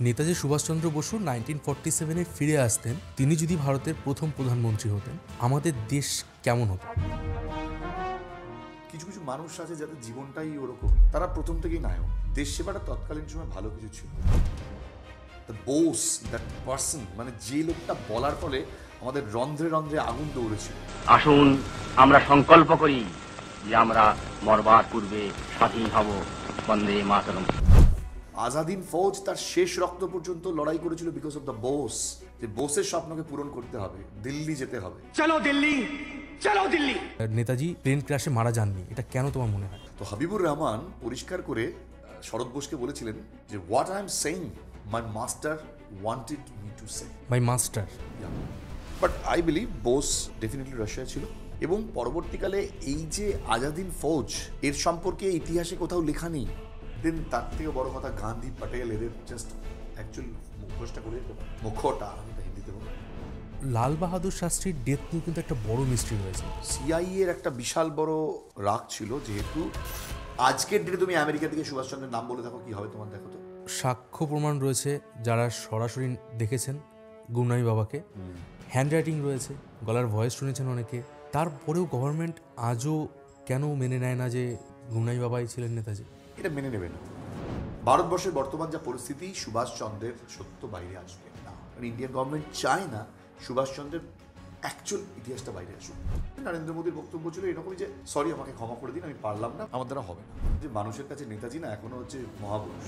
নেতাজি সুভাষচন্দ্র বসু 1947-এ ফিরে আসতেন, তিনি যদি ভারতের প্রথম প্রধানমন্ত্রী হতেন, আমাদের দেশ কেমন হতো? কিছু কিছু মানুষ আছে যাদের জীবনটাই ওরকম, তারা প্রথম থেকেই নায়ক। দেশ সেবাটা তৎকালীন সময় ভালো কিছু ছিল। দ্য বোস, দ্যাট পার্সন, মানে যে লোকটা বলার ফলে আমাদের রন্ধ্রে রন্ধ্রে আগুন দৌড়েছিল। আসুন আমরা সংকল্প করি যে আমরা মরবার পূর্বে স্বাধীন হব। বন্দে মাতরম। আজাদিন ফৌজ তার শেষ রক্ত পর্যন্ত লড়াই করেছিল বিকজ অফ দ্য বোস। যে বোসের স্বপ্নকে পূরণ করতে হবে, দিল্লি যেতে হবে। চলো দিল্লি, চলো দিল্লি। নেতাজি প্লেন ক্র্যাশে মারা যাননি, এটা কেন তোমার মনে হয়? তো হাবিবুর রহমান পরিষ্কার করে শরৎ বোসকে বলেছিলেন যে what I am saying my master wanted me to say. My master. But I believe Bose definitely Russia ছিল। এবং পরবর্তীকালে এই যে আজাদিন ফৌজ, এর সম্পর্কে ইতিহাসে কোথাও লেখা নেই। দেন তার থেকে বড় কথা গান্ধী, প্যাটেল, এদের জাস্ট অ্যাকচুয়াল মুখোশটা করে মুখোটা আমি হিন্দিতে বলি। লাল বাহাদুর শাস্ত্রীর ডেথ নিয়ে কিন্তু একটা বড় মিস্ট্রি রয়েছে। সিআইএ এর একটা বিশাল বড় রাগ ছিল, যেহেতু আজকের ডেটে তুমি আমেরিকা থেকে সুভাষচন্দ্রের নাম বলে দেখো কি হবে তোমার, দেখো তো। সাক্ষ্য প্রমাণ রয়েছে, যারা সরাসরি দেখেছেন গুমনামি বাবাকে, হ্যান্ডরাইটিং রয়েছে, গলার ভয়েস শুনেছেন অনেকে। তারপরেও গভর্নমেন্ট আজও কেন মেনে নেয় না যে গুমনামি বাবাই ছিলেন নেতাজি? এটা মেনে নেবে না। ভারতবর্ষের বর্তমান যা পরিস্থিতি, সুভাষচন্দ্রের সত্য বাইরে আসবে না। ইন্ডিয়ান গভর্নমেন্ট চায় না সুভাষচন্দ্রের অ্যাকচুয়াল ইতিহাসটা বাইরে আসুক। নরেন্দ্র মোদীর বক্তব্য ছিল এরকমই যে সরি, আমাকে ক্ষমা করে দিন, আমি পারলাম না, আমার দ্বারা হবে না। যে মানুষের কাছে নেতাজি না এখনো হচ্ছে মহাপুরুষ।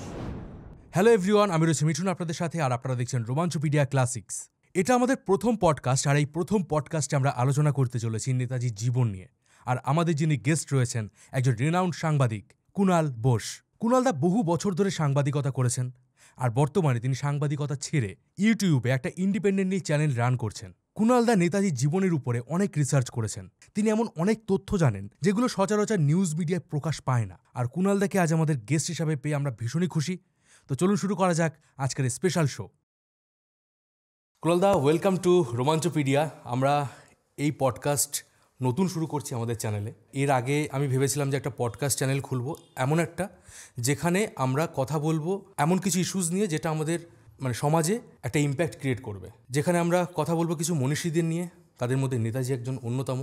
হ্যালো এভরিওয়ান, আমি রয়েছি মিঠুন আপনাদের সাথে, আর আপনারা দেখছেন রোমাঞ্চপিডিয়া ক্লাসিক্স। এটা আমাদের প্রথম পডকাস্ট, আর এই প্রথম পডকাস্টে আমরা আলোচনা করতে চলেছি নেতাজির জীবন নিয়ে। আর আমাদের যিনি গেস্ট রয়েছেন, একজন রিনাউন্ড সাংবাদিক কুণাল বোস। কুণালদা বহু বছর ধরে সাংবাদিকতা করেছেন, আর বর্তমানে তিনি সাংবাদিকতা ছেড়ে ইউটিউবে একটা ইন্ডিপেন্ডেন্টলি চ্যানেল রান করছেন। কুণালদা নেতাজির জীবনের উপরে অনেক রিসার্চ করেছেন। তিনি এমন অনেক তথ্য জানেন যেগুলো সচরাচর নিউজ মিডিয়ায় প্রকাশ পায় না। আর কুণালদাকে আজ আমাদের গেস্ট হিসাবে পেয়ে আমরা ভীষণই খুশি। তো চলুন শুরু করা যাক আজকের স্পেশাল শো। কুণালদা, ওয়েলকাম টু রোমাঞ্চপিডিয়া। আমরা এই পডকাস্ট নতুন শুরু করছি আমাদের চ্যানেলে। এর আগে আমি ভেবেছিলাম যে একটা পডকাস্ট চ্যানেল খুলব, এমন একটা যেখানে আমরা কথা বলবো এমন কিছু ইস্যুস নিয়ে যেটা আমাদের সমাজে একটা ইম্প্যাক্ট ক্রিয়েট করবে, যেখানে আমরা কথা বলবো কিছু মনীষীদের নিয়ে, তাদের মধ্যে নেতাজি একজন অন্যতম।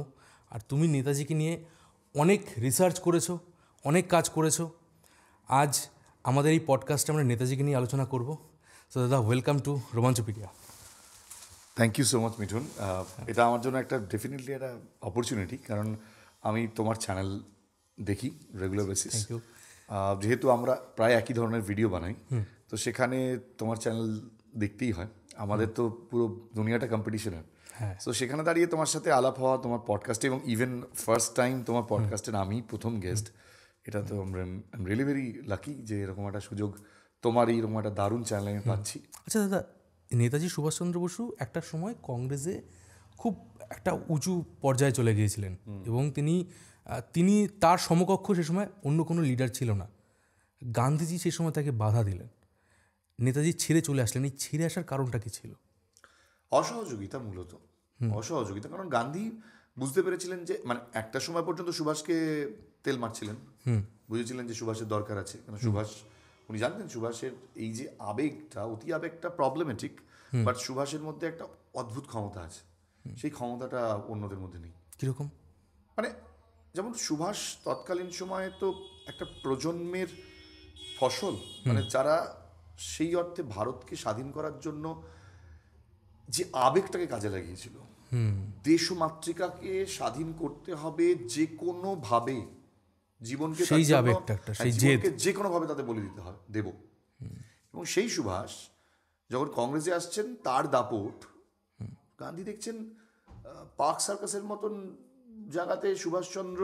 আর তুমি নেতাজিকে নিয়ে অনেক রিসার্চ করেছো, অনেক কাজ করেছো। আজ আমাদের এই পডকাস্টে আমরা নেতাজিকে নিয়ে আলোচনা করব। সো দাদা, ওয়েলকাম টু রোমাঞ্চপিডিয়া। Thank you so much Mithun. এটা আমার জন্য একটা ডেফিনেটলি একটা অপরচুনিটি, কারণ আমি তোমার চ্যানেল দেখি রেগুলার বেসিস। Thank you. যেহেতু আমরা প্রায় একই ধরনের ভিডিও বানাই, তো সেখানে তোমার চ্যানেল দেখতেই হয়। আমাদের তো পুরো দুনিয়াটা কম্পিটিশনের। সো সেখানে দাঁড়িয়ে তোমার সাথে আলাপ হওয়া, তোমার পডকাস্টে, এবং ইভেন ফার্স্ট টাইম তোমার পডকাস্টের আমি প্রথম গেস্ট, এটা তো আমরা রিয়েলি ভেরি লাকি যে এরকম একটা সুযোগ তোমার এইরকম একটা দারুণ চ্যানেল আমি পাচ্ছি। আচ্ছা দাদা, নেতাজি সুভাষচন্দ্র বসু একটা সময় কংগ্রেসে খুব একটা উঁচু পর্যায়ে চলে গিয়েছিলেন, এবং তিনি তার সমকক্ষ সে সময় অন্য কোনো লিডার ছিল না। গান্ধীজি সে সময় তাকে বাধা দিলেন, নেতাজি ছেড়ে চলে আসলেন। এই ছেড়ে আসার কারণটা কি ছিল? অসহযোগিতা, মূলত অসহযোগিতা। কারণ গান্ধী বুঝতে পেরেছিলেন যে একটা সময় পর্যন্ত সুভাষকে তেল মারছিলেন, বুঝেছিলেন যে সুভাষের দরকার আছে। কারণ সুভাষ, উনি জানতেন সুভাষের এই যে আবেগটা, অতি আবেগটা প্রবলেমেটিক, বাট সুভাষের মধ্যে একটা অদ্ভুত ক্ষমতা আছে, সেই ক্ষমতাটা অন্যদের মধ্যে নেই। কীরকম? যেমন সুভাষ তৎকালীন সময়ে তো একটা প্রজন্মের ফসল, যারা সেই অর্থে ভারতকে স্বাধীন করার জন্য যে আবেগটাকে কাজে লাগিয়েছিল, দেশ ও মাতৃকাকে স্বাধীন করতে হবে যে কোনো ভাবে, জীবনকে যে কোনো ভাবে তাদের বলে দিতে হবে, দেব। এবং সেই সুভাষ যখন কংগ্রেসে আসছেন, তার দাপট গান্ধী দেখছেন পার্ক সার্কাসের মতন জায়গাতে সুভাষচন্দ্র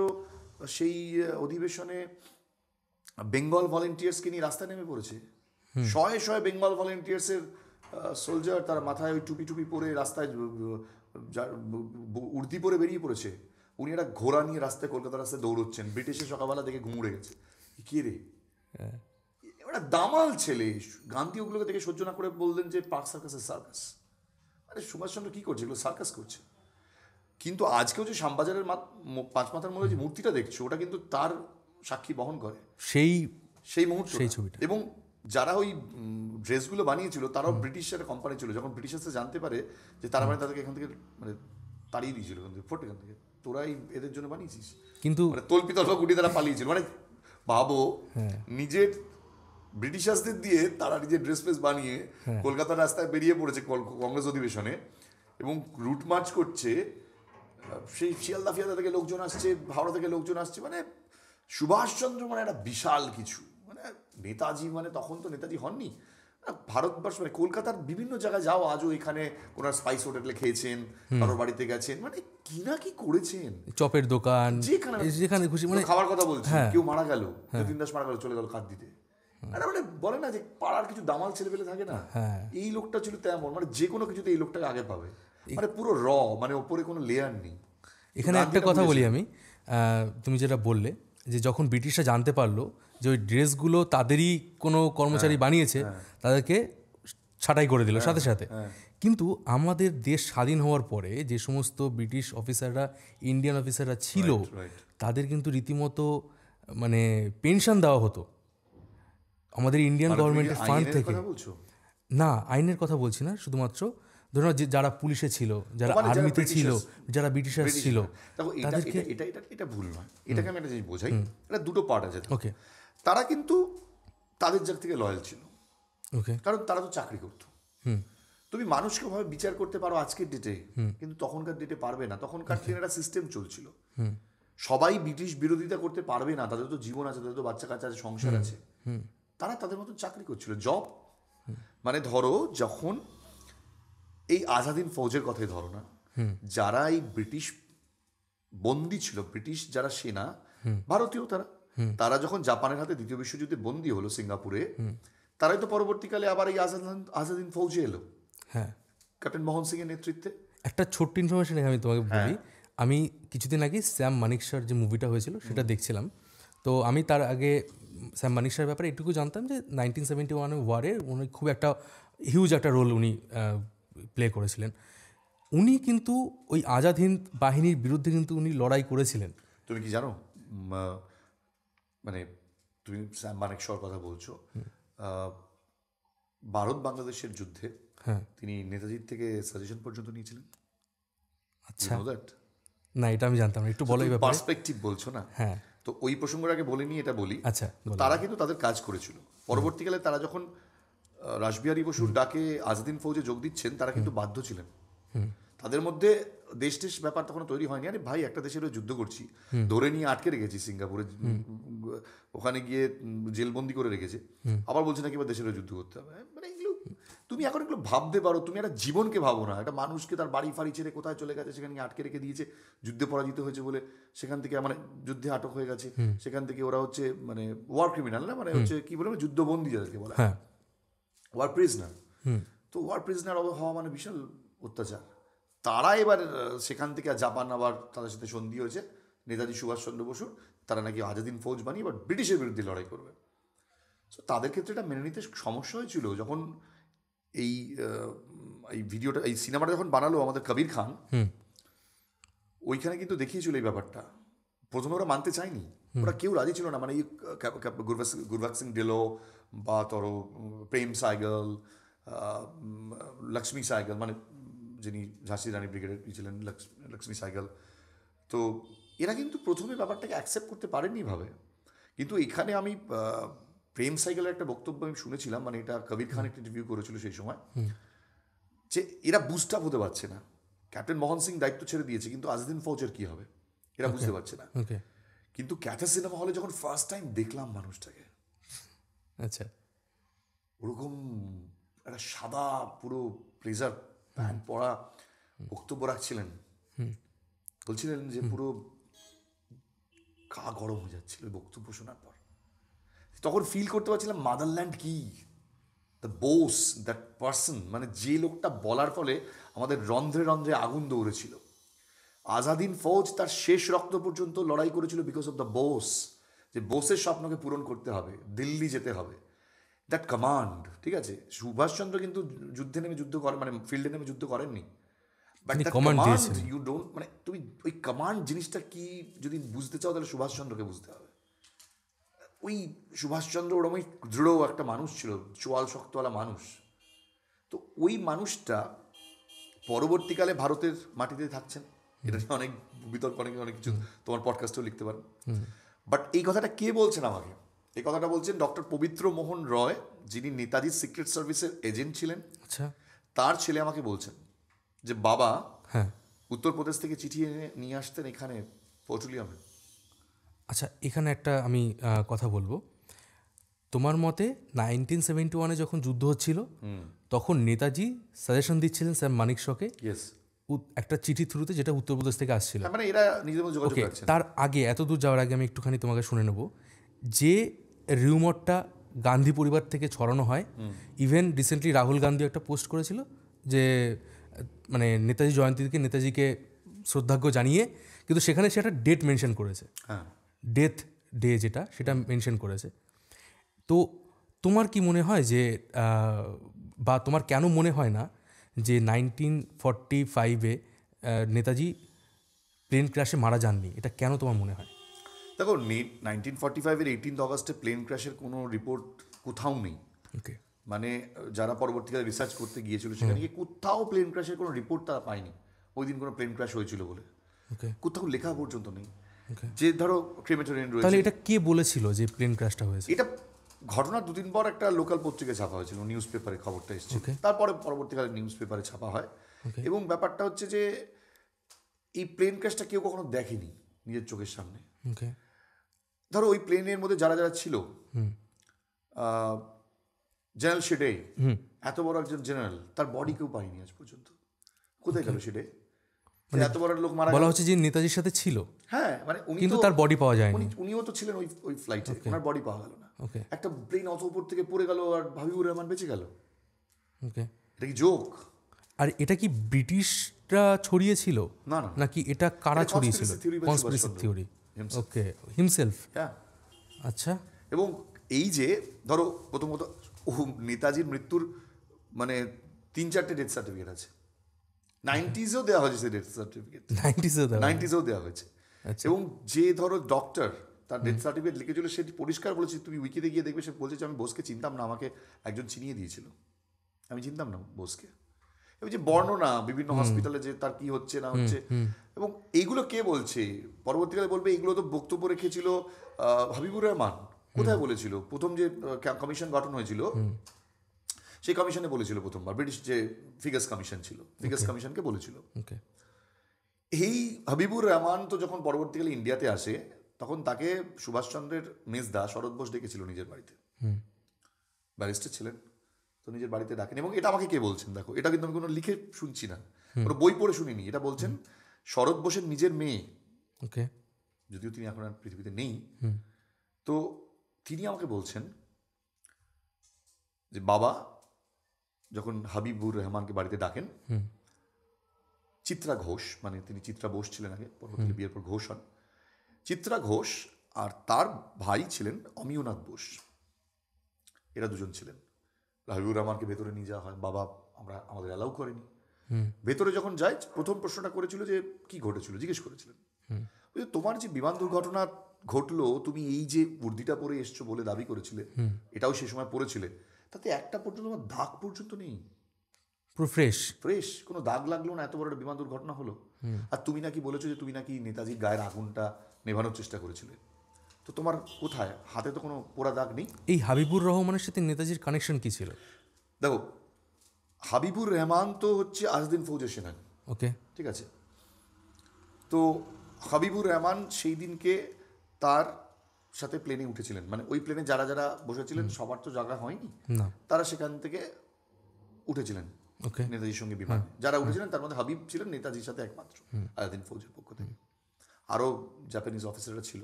সেই অধিবেশনে বেঙ্গল ভলেন্টিয়ার্সকে নিয়ে রাস্তায় নেমে পড়েছে। শয়ে শয়ে বেঙ্গল ভলেন্টিয়ার্সের সোলজার, তার মাথায় ওই টুপি টুপি পরে রাস্তায় উর্দি পরে বেরিয়ে পড়েছে। উনি একটা ঘোড়া নিয়ে রাস্তায়, কলকাতা রাস্তায় দৌড়চ্ছেন। ব্রিটিশের সকালবেলা দেখে ঘুমড়ে গেছে, কে রে, একটা দামাল ছেলে। গান্ধী ওগুলোকে দেখে সহ্য না করে বললেন যে পার্ক সার্কাসের সার্কাস। সুভাষচন্দ্র কি করছে? এগুলো সার্কাস করছে। কিন্তু আজকেও যে শ্যামবাজারের পাঁচ মাথার মধ্যে যে মূর্তিটা দেখছো, ওটা কিন্তু তার সাক্ষী বহন করে, সেই মুহূর্তে, সেই ছবিটা। এবং যারা ওই ড্রেসগুলো বানিয়েছিল তারাও ব্রিটিশ একটা কোম্পানি ছিল। যখন ব্রিটিশার্সরা জানতে পারে যে তারা মানে তাদেরকে এখান থেকে মানে তাড়িয়ে দিয়েছিল এখান থেকে, ফোর্ট এখান থেকে, তোরাই এদের জন্য বানিয়েছিস, কিন্তু মানে তল্পি তল্প গুটি তারা পালিয়েছিল। মানে ভাবো, নিজের ব্রিটিশার্সদের দিয়ে তারা নিজের ড্রেস ফ্রেস বানিয়ে কলকাতার রাস্তায় বেরিয়ে পড়েছে কংগ্রেস অধিবেশনে এবং রুট মার্চ করছে। সেই শিয়ালদা ফিয়ালদা থেকে লোকজন আসছে, হাওড়া থেকে লোকজন আসছে, মানে সুভাষচন্দ্র মানে একটা বিশাল কিছু। মানে নেতাজি মানে তখন তো নেতাজি হননি, ভারতবর্ষ মানে কলকাতার বিভিন্ন জায়গায় যাও আজও, এখানে কোনো স্পাইস হোটেলে খেয়েছেন, কারোর বাড়িতে গেছেন, মানে কি না কি করেছেন, চপের দোকান যেখানে খুশি, মানে খাবার কথা বলছি। কেউ মারা গেল, যতীন দাস মারা গেল, চলে গেল কাঁদ দিতে। আরে মানে বলে না যে পাড়ার কিছু দামাল ছেলে পেলে থাকে না, এই লোকটা ছিল তেমন, মানে যে কোনো কিছুতে এই লোকটাকে আগে পাবে, মানে পুরো মানে ওপরে কোনো লেয়ার নেই। এখানে একটা কথা বলি আমি, তুমি যেটা বললে যে যখন ব্রিটিশরা জানতে পারলো যে ওই ড্রেসগুলো তাদেরই কোনো কর্মচারী বানিয়েছে, তাদেরকে ছাঁটাই করে দিল সাথে সাথে। কিন্তু আমাদের দেশ স্বাধীন হওয়ার পরে যে সমস্ত ব্রিটিশ অফিসাররা, ইন্ডিয়ান অফিসাররা ছিল, তাদের কিন্তু রীতিমতো মানে পেনশন দেওয়া হতো আমাদের ইন্ডিয়ান গভর্নমেন্টের ফান্ড থেকে। না, আইনের কথা বলছি না, শুধুমাত্র ধরুন যে যারা পুলিশে ছিল, যারা আর্মিতে ছিল, যারা ব্রিটিশার্স ছিল, তাদেরকে এটা ভুল নয়, এটাকে আমি একটা জিনিস বোঝাই, এটা দুটো পার্ট আছে। ওকে, তারা কিন্তু তাদের জায়গা থেকে লয়াল ছিল, ওকে, কারণ তারা তো চাকরি করতো। তুমি মানুষকে ভাবে বিচার করতে পারো আজকের ডেটে, কিন্তু তখনকার ডেটে পারবে না। তখনকার দিনে একটা সিস্টেম চলছিল, সবাই ব্রিটিশ বিরোধিতা করতে পারবে না, তাদের তো জীবন আছে, তাদের তো বাচ্চা কাচ্চা আছে, সংসার আছে। তারা তাদের মতো চাকরি করছিল, জব। মানে ধরো যখন এই আজাদিন ফৌজের কথাই ধরো না, যারা এই ব্রিটিশ বন্দী ছিল, ব্রিটিশ যারা সেনা, ভারতীয় তারা যখন জাপানের হাতে দ্বিতীয় বিশ্বযুদ্ধে বন্দী হলো সিঙ্গাপুরে, তারাই তো পরবর্তীকালে আবার এই আজাদিন ফৌজে এলো, হ্যাঁ, ক্যাপ্টেন মোহন সিং এর নেতৃত্বে। একটা ছোট্ট ইনফরমেশন আমি তোমাকে বলি, আমি কিছুদিন আগে স্যাম মানিকশার যে মুভিটা হয়েছিল সেটা দেখছিলাম। তো আমি তার আগে স্যাম মানিকশার ব্যাপারে এটুকু জানতাম যে 1971 ওয়ারে উনি খুব একটা হিউজ একটা রোল উনি প্লে করেছিলেন। উনি কিন্তু ওই আজাদ হিন্দ বাহিনীর বিরুদ্ধে কিন্তু উনি লড়াই করেছিলেন। তুমি কি জানো, মানে তুমি স্যাম মানেকশর কথা বলছো, ভারত বাংলাদেশের যুদ্ধে তিনি নেতাজির থেকে সাজেশন পর্যন্ত নিয়েছিলেন। আচ্ছা, না এটা আমি জানতাম না, একটু বলো এই ব্যাপারে। পার্সপেক্টিভ বলছো না, হ্যাঁ, তো ওই প্রসঙ্গটাকে বলিনি, এটা বলি। আচ্ছা, তারা কিন্তু তাদের কাজ করেছিল। পরবর্তীকালে তারা যখন রাসবিহারী বসুর ডাকে আজাদিন ফৌজে যোগ দিচ্ছেন, তারা কিন্তু বাধ্য ছিলেন। তাদের মধ্যে দেশ ব্যাপার তখন তৈরি হয়নি। আরে ভাই, একটা দেশের যুদ্ধ করছি, ধরে নিয়ে আটকে রেখেছি সিঙ্গাপুরে, ওখানে গিয়ে জেলবন্দি করে রেখেছে, আবার বলছে নাকি এবার দেশের যুদ্ধ করতে হবে। মানে এগুলো তুমি এখন এগুলো ভাবতে পারো, তুমি একটা জীবনকে ভাবো না, একটা মানুষকে তার বাড়ি ফাড়ি ছেড়ে কোথায় চলে গেছে, সেখানে আটকে রেখে দিয়েছে, যুদ্ধে পরাজিত হয়েছে বলে সেখান থেকে, মানে যুদ্ধে আটক হয়ে গেছে, সেখান থেকে ওরা হচ্ছে মানে ওয়ার ক্রিমিনাল না, মানে হচ্ছে কি বলে যুদ্ধবন্দী যাদেরকে বলা, ওয়ার প্রিজনার। তো ওয়ার প্রিজনার হওয়া মানে বিশাল অত্যাচার। তারা এবার সেখান থেকে জাপান আবার তাদের সাথে সন্ধি হয়েছে, নেতাজি সুভাষচন্দ্র বসুর, তারা নাকি আজাদিন ফৌজ বানিয়ে এবার ব্রিটিশের বিরুদ্ধে লড়াই করবে। সো তাদের ক্ষেত্রে এটা মেনে নিতে সমস্যা হয়েছিল। যখন এই ভিডিওটা, এই সিনেমাটা যখন বানালো আমাদের কবির খান, ওইখানে কিন্তু দেখিয়েছিল এই ব্যাপারটা। প্রথমে ওরা মানতে চায়নি, ওরা কেউ রাজি ছিল না। মানে এই গুরবাক সিং ডেলো বা ধরো প্রেম সাইগল, লক্ষ্মী সাইগল, মানে যিনি ঝাঁসি রানী ব্রিগেডের ছিলেন, লক্ষ্মী সাইগল, তো এরা কিন্তু প্রথমে ব্যাপারটাকে অ্যাকসেপ্ট করতে পারেনি ভাবে। কিন্তু এখানে আমি প্রেম সাইকেলের একটা বক্তব্য আমি শুনেছিলাম, মানে এটা কবির খান একটা রিভিউ করেছিল সেই সময়, যে এরা বুস্ট আপ হতে পারছে না। ক্যাপ্টেন মোহন সিং দায়িত্ব ছেড়ে দিয়েছে, কিন্তু আজাদিন ফৌজের কি হবে এরা বুঝতে পারছে না। কিন্তু ক্যাথা সিনেমা হলে যখন ফার্স্ট টাইম দেখলাম মানুষটাকে, আচ্ছা, ওরকম একটা সাদা পুরো ব্লেজার প্যান্ট পরা বক্তব্য রাখছিলেন, বলছিলেন যে পুরো গা গরম হয়ে যাচ্ছিল বক্তব্য শোনার পর। তখন ফিল করতে পারছিলাম মাদারল্যান্ড কি, দ্য বোস, দ্যাট পার্সন, মানে যে লোকটা বলার ফলে আমাদের রন্ধ্রে রন্ধ্রে আগুন দৌড়েছিল। আজাদিন ফৌজ তার শেষ রক্ত পর্যন্ত লড়াই করেছিল বিকজ অফ দ্য বোস, যে বোসের স্বপ্নকে পূরণ করতে হবে, দিল্লি যেতে হবে, দ্যাট কমান্ড। ঠিক আছে, সুভাষচন্দ্র কিন্তু যুদ্ধে নেমে যুদ্ধ করেন, মানে ফিল্ডে নেমে যুদ্ধ করেননি, but that command you don't, মানে তুমি ওই কমান্ড জিনিসটা কি যদি বুঝতে চাও তাহলে সুভাষচন্দ্রকে বুঝতে হবে। ওই সুভাষচন্দ্র ওরমই দৃঢ় একটা মানুষ ছিল, চোয়াল শক্তওয়ালা মানুষ। তো ওই মানুষটা পরবর্তীকালে ভারতের মাটিতে থাকছেন, এটা নিয়ে অনেক বিতর্ক, অনেক কিছু তোমার পডকাস্টেও লিখতে পারেন। বাট এই কথাটা কে বলছেন আমাকে? এই কথাটা বলছেন ডক্টর পবিত্র মোহন রয়, যিনি নেতাজির সিক্রেট সার্ভিসের এজেন্ট ছিলেন। আচ্ছা, তার ছেলে আমাকে বলছেন যে বাবা হ্যাঁ, উত্তরপ্রদেশ থেকে চিঠি এনে নিয়ে আসতেন এখানে পেট্রোলিয়ামে। আচ্ছা, এখানে একটা আমি কথা বলবো। তোমার মতে 1971 যখন যুদ্ধ হচ্ছিল তখন নেতাজি সাজেশন দিচ্ছিলেন স্যার মানিক শকে ইয়েস, একটা চিঠি থ্রুতে, যেটা উত্তরপ্রদেশ থেকে আসছিল। মানে এরা নিজেদের মধ্যে যোগাযোগ ওকে, রাখছেন। তার আগে, এত দূর যাওয়ার আগে আমি একটুখানি তোমাকে শুনে নেব যে রিউমরটা গান্ধী পরিবার থেকে ছড়ানো হয়। ইভেন রিসেন্টলি রাহুল গান্ধী একটা পোস্ট করেছিল যে মানে নেতাজি জয়ন্তীকে নেতাজিকে শ্রদ্ধার্ঘ্য জানিয়ে, কিন্তু সেখানে সে একটা ডেট মেনশন করেছে, হ্যাঁ, ডেথ ডে যেটা, সেটা মেনশন করেছে। তো তোমার কি মনে হয় যে বা তোমার কেন মনে হয় না যে 1945-এ নেতাজি প্লেন ক্র্যাশে মারা যাননি? এটা কেন তোমার মনে হয়? দেখো 1945-এর 18 অগস্টে প্লেন ক্র্যাশের কোনো রিপোর্ট কোথাও নেই। ওকে, মানে যারা পরবর্তীকালে রিসার্চ করতে গিয়েছিল সেখানে গিয়ে কোথাও প্লেন ক্র্যাশের কোনো রিপোর্ট তারা পায়নি ওই দিন কোনো প্লেন ক্র্যাশ হয়েছিল বলে। ওকে, কোথাও লেখা পর্যন্ত নেই। ওকে, যে ধরো ক্রিমেটোরিয়াম তাহলে রয়েছে, এটা কে বলেছিল যে প্লেন ক্র্যাশটা হয়েছে? এটা ঘটনার দুদিন পর একটা লোকাল পত্রিকায় ছাপা হয়েছিল, নিউজ পেপারে খবরটা এসেছে, Okay. তারপরে পরবর্তীকালে নিউজ পেপারে ছাপা হয়। Okay. এবং ব্যাপারটা হচ্ছে যে এই প্লেন ক্র্যাশটা কেউ কখনো দেখেনি নিজের চোখের সামনে। ওকে, ধরো ওই প্লেনের মধ্যে যারা যারা ছিল, জেনারেল শেডে, এত বড় একজন জেনারেল, তার বডি কেউ পায়নি আজ পর্যন্ত। কোথায় গেল শেডে? এত বড় লোক মারা বলা গেল। হচ্ছে যে নেতাজির সাথে ছিল, হ্যাঁ, মানে উনি কিন্তু তো, তার বডি পাওয়া যায়নি। উনিও তো ছিলেন ওই ফ্লাইটে, ওনার বডি পাওয়া গেল না। ওকে, একটা প্লেন অত উপর থেকে পড়ে গেল আর হাবিবুর রহমান বেঁচে গেল। ওকে। এটা কি জোক? আর এটা কি ব্রিটিশরা ছড়িয়েছিল না, না। নাকি এটা কারা এটা ছড়িয়েছিল? conspiracy theory বা কনস্পিরেসি সুভাষচন্দ্র থিওরি। himself. ওকে, হিমসেলফ। হ্যাঁ। আচ্ছা, এবং এই যে ধরো প্রথমত নেতাজির মৃত্যুর মানে 3-4টে ডেথ সার্টিফিকেট আছে। 90s-এও দেওয়া হয়েছে সেই ডেথ সার্টিফিকেট, 90s-এও দেওয়া হয়েছে। এবং যে ধরো ডক্টর তার ডেথ সার্টিফিকেট লিখেছিল সে পরিষ্কার বলেছে, তুমি উইকিতে গিয়ে দেখবে, সে বলছে যে আমি বোসকে চিনতাম না, আমাকে একজন চিনিয়ে দিয়েছিল, আমি চিনতাম না বোসকে। এবং যে বর্ণনা বিভিন্ন হসপিটালে যে তার কি হচ্ছে না হচ্ছে, এবং এইগুলো কে বলছে? পরবর্তীকালে বলবে এগুলো তো বক্তব্য রেখেছিল হাবিবুর রহমান। কোথায় বলেছিল? প্রথম যে কমিশন গঠন হয়েছিল সেই কমিশনে বলেছিল প্রথমবার, ব্রিটিশ যে ফিগার্স কমিশন ছিল, ফিগার্স কমিশনকে বলেছিল। ওকে, এই হাবিবুর রহমান তো যখন পরবর্তীকালে ইন্ডিয়াতে আসে তখন তাকে সুভাষচন্দ্রের মেজদা শরৎ বোস ডেকেছিল নিজের বাড়িতে, ব্যারিস্টার ছিলেন, তো নিজের বাড়িতে ডাকেন। এবং এটা আমাকে কে বলছেন, দেখো এটা কিন্তু আমি কোনো লিখে শুনছি না, কোনো বই পড়ে শুনিনি, এটা বলছেন শরৎ বোসের নিজের মেয়ে, ওকে, যদিও তিনি এখন আর পৃথিবীতে নেই। তো তিনি আমাকে বলছেন যে বাবা যখন হাবিবুর রহমানকে বাড়িতে ডাকেন, চিত্রা ঘোষ, মানে তিনি চিত্রা বোস ছিলেন আগে, পরবর্তীকালে বিয়ের পর ঘোষ হন, চিত্রা ঘোষ আর তার ভাই ছিলেন অমিয়নাথ বোস, এরা দুজন ছিলেন। হাবিবুর রহমানকে ভেতরে নিয়ে যাওয়া হয়, বাবা আমাদের অ্যালাউ করেনি। ভেতরে যখন যায় প্রথম প্রশ্নটা করেছিল যে কি ঘটেছিল, জিজ্ঞেস করেছিলেন তোমার যে বিমান দুর্ঘটনা ঘটলো, তুমি এই যে উর্দিটা পরে এসছো বলে দাবি করেছিলে, এটাও সেই সময় পড়েছিলে, তাতে একটা পর্যন্ত আমার দাগ পর্যন্ত নেই, পুরো ফ্রেশ ফ্রেশ, কোনো দাগ লাগলো না, এত বড় একটা বিমান দুর্ঘটনা হলো। আর তুমি নাকি বলেছো যে তুমি নাকি নেতাজির গায়ের আগুনটা নেভানোর চেষ্টা করেছিলে, তো তোমার কোথায়? হাতে তো কোনো পোড়া দাগ নেই। এই হাবিবুর রহমানের সাথে নেতাজির কানেকশন কি ছিল? দেখো হাবিবুর রহমান তো হচ্ছে আজদিন ফৌজের সেনানি, ওকে, ঠিক আছে। তো হাবিবুর রহমান সেই দিনকে তার সাথে প্লেনে উঠেছিলেন, মানে ওই প্লেনে যারা যারা বসেছিলেন সবার তো জায়গা হয়নি, না, তারা সেখান থেকে উঠেছিলেন ওকে, নেতাজির সঙ্গে বিমান। যারা উঠেছিলেন তার মধ্যে হাবিব ছিলেন নেতাজির সাথে একমাত্র, আলাদিন ফৌজের পক্ষ থেকে আরও জাপানিজ অফিসাররা ছিল।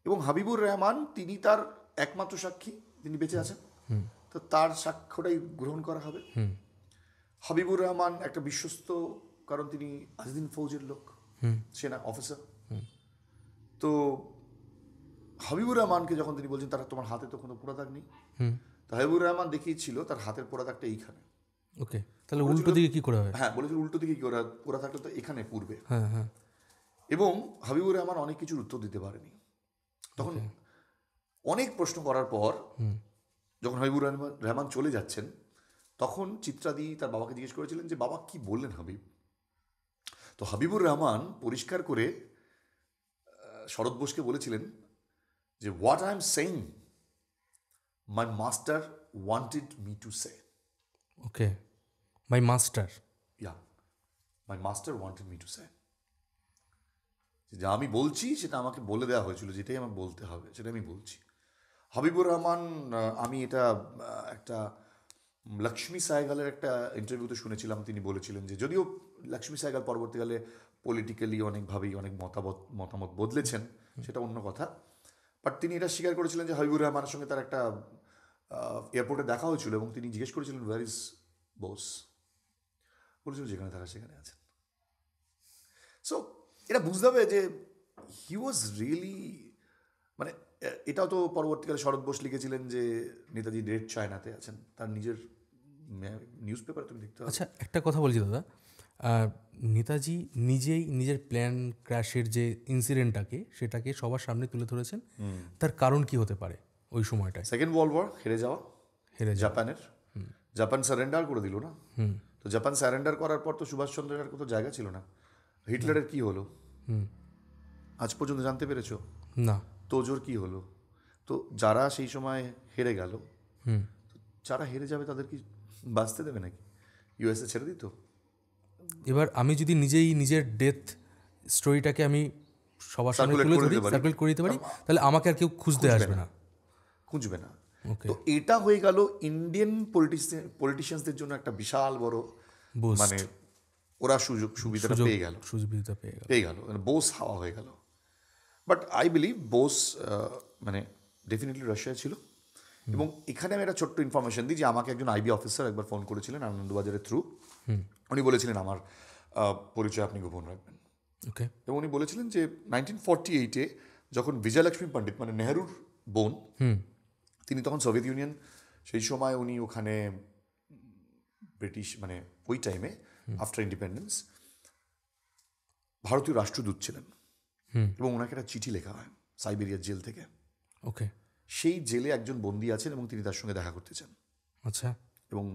এবং হাবিবুর রহমান তিনি তার একমাত্র সাক্ষী, তিনি বেঁচে আছেন, তো তার সাক্ষ্যটাই গ্রহণ করা হবে। হাবিবুর রহমান একটা বিশ্বস্ত, কারণ তিনি আজদিন ফৌজের লোক, সেনা অফিসার। তো হাবিবুর রহমানকে যখন তিনি বলছেন তারা তোমার হাতে তো কোনো পোড়া দাগ নেই, তো হাবিবুর রহমান দেখিয়েছিল তার হাতের পোড়া দাগটা এইখানে। ওকে, তাহলে উল্টো দিকে কি করে হয়? হ্যাঁ, বলেছিল উল্টো দিকে কি ওরা পোড়া থাকলে তো এখানে পূর্বে। হ্যাঁ, হ্যাঁ, এবং হাবিবুর রহমান অনেক কিছুর উত্তর দিতে পারেনি। তখন অনেক প্রশ্ন করার পর যখন হাবিবুর রহমান চলে যাচ্ছেন, তখন চিত্রাদি তার বাবাকে জিজ্ঞেস করেছিলেন যে বাবা কি বললেন হাবিব। তো হাবিবুর রহমান পরিষ্কার করে শরৎ বোসকে বলেছিলেন যে what I am saying my master wanted me to say. Okay, my master. Yeah, my master wanted me to say. যা আমি বলছি সেটা আমাকে বলে দেওয়া হয়েছিল, যেটাই আমার বলতে হবে সেটা আমি বলছি। হাবিবুর রহমান, আমি এটা একটা লক্ষ্মী সায়গালের একটা ইন্টারভিউতে শুনেছিলাম, তিনি বলেছিলেন যে যদিও লক্ষ্মী সায়গাল পরবর্তীকালে পলিটিক্যালি অনেকভাবেই অনেক মতামত বদলেছেন, সেটা অন্য কথা, বাট তিনি এটা স্বীকার করেছিলেন যে হাবিবুর রহমানের সঙ্গে তার একটা এয়ারপোর্টে দেখা হয়েছিল এবং তিনি জিজ্ঞেস করেছিলেন ওয়্যার ইজ বোস, বলেছিল যেখানে থাকা সেখানে আছেন। সো এটা বুঝতে হবে যে হি ওয়াজ রিয়েলি, মানে এটাও তো পরবর্তীকালে শরৎ বোস লিখেছিলেন যে নেতাজি রেড চায়নাতে আছেন, তার নিজের নিউজ পেপার তুমি দেখতে হবে। আচ্ছা, একটা কথা বলছি দাদা, নেতাজি নিজেই নিজের প্ল্যান ক্র্যাশের যে সেটাকে সবার সামনে তুলে ধরেছেন। তার কারণ কি হতে পারে ওই সময়টায়? সেকেন্ড ওয়ার্ল্ড ওয়ার হেরে যাওয়া জাপানের, জাপান সারেন্ডার করে দিল না? তো জাপান সারেন্ডার করার পর তো সুভাষচন্দ্রের আর কোথাও জায়গা ছিল না। হিটলারের কি হলো আজ পর্যন্ত জানতে পেরেছো? না। তোজোর কি হলো? তো যারা সেই সময় হেরে গেল, যারা হেরে যাবে তাদের কি বাঁচতে দেবে নাকি? ইউএসএ ছেড়ে দিত? এবার আমি যদি নিজেই নিজের ডেথ স্টোরিটাকে আমি সবার সামনে তুলে ধরি, সার্কুলেট করে দিতে পারি, তাহলে আমাকে আর কেউ খুঁজতে আসবে না, খুঁজবে না। তো এটা হয়ে গেল ইন্ডিয়ান পলিটিশিয়ানসদের জন্য একটা বিশাল বড়, মানে ওরা সুবিধাটা পেয়ে গেল, বোস হাওয়া হয়ে গেল। বাট আই বিলিভ বোস মানে ডেফিনেটলি রাশিয়া ছিল। এবং এখানে আমি একটা ছোট্ট ইনফরমেশন দিই যে আমাকে একজন আইবি অফিসার একবার ফোন করেছিলেন আনন্দবাজারের থ্রু। উনি বলেছিলেন আমার পরিচয় আপনি গোপন রাখবেন। ওকে। এবং উনি বলেছিলেন যে 1948-এ যখন বিজয়লক্ষ্মী পণ্ডিত, মানে নেহরুর বোন, তিনি তখন সোভিয়েত ইউনিয়ন, সেই সময় উনি ওখানে ব্রিটিশ, মানে ওই টাইমে আফটার ইন্ডিপেন্ডেন্স ভারতীয় রাষ্ট্রদূত ছিলেন। এবং ওনাকে একটা চিঠি লেখা হয় সাইবেরিয়ার জেল থেকে। ওকে। সেই জেলে একজন বন্দী আছেন এবং তিনি তার সঙ্গে দেখা করতে চান। আচ্ছা। এবং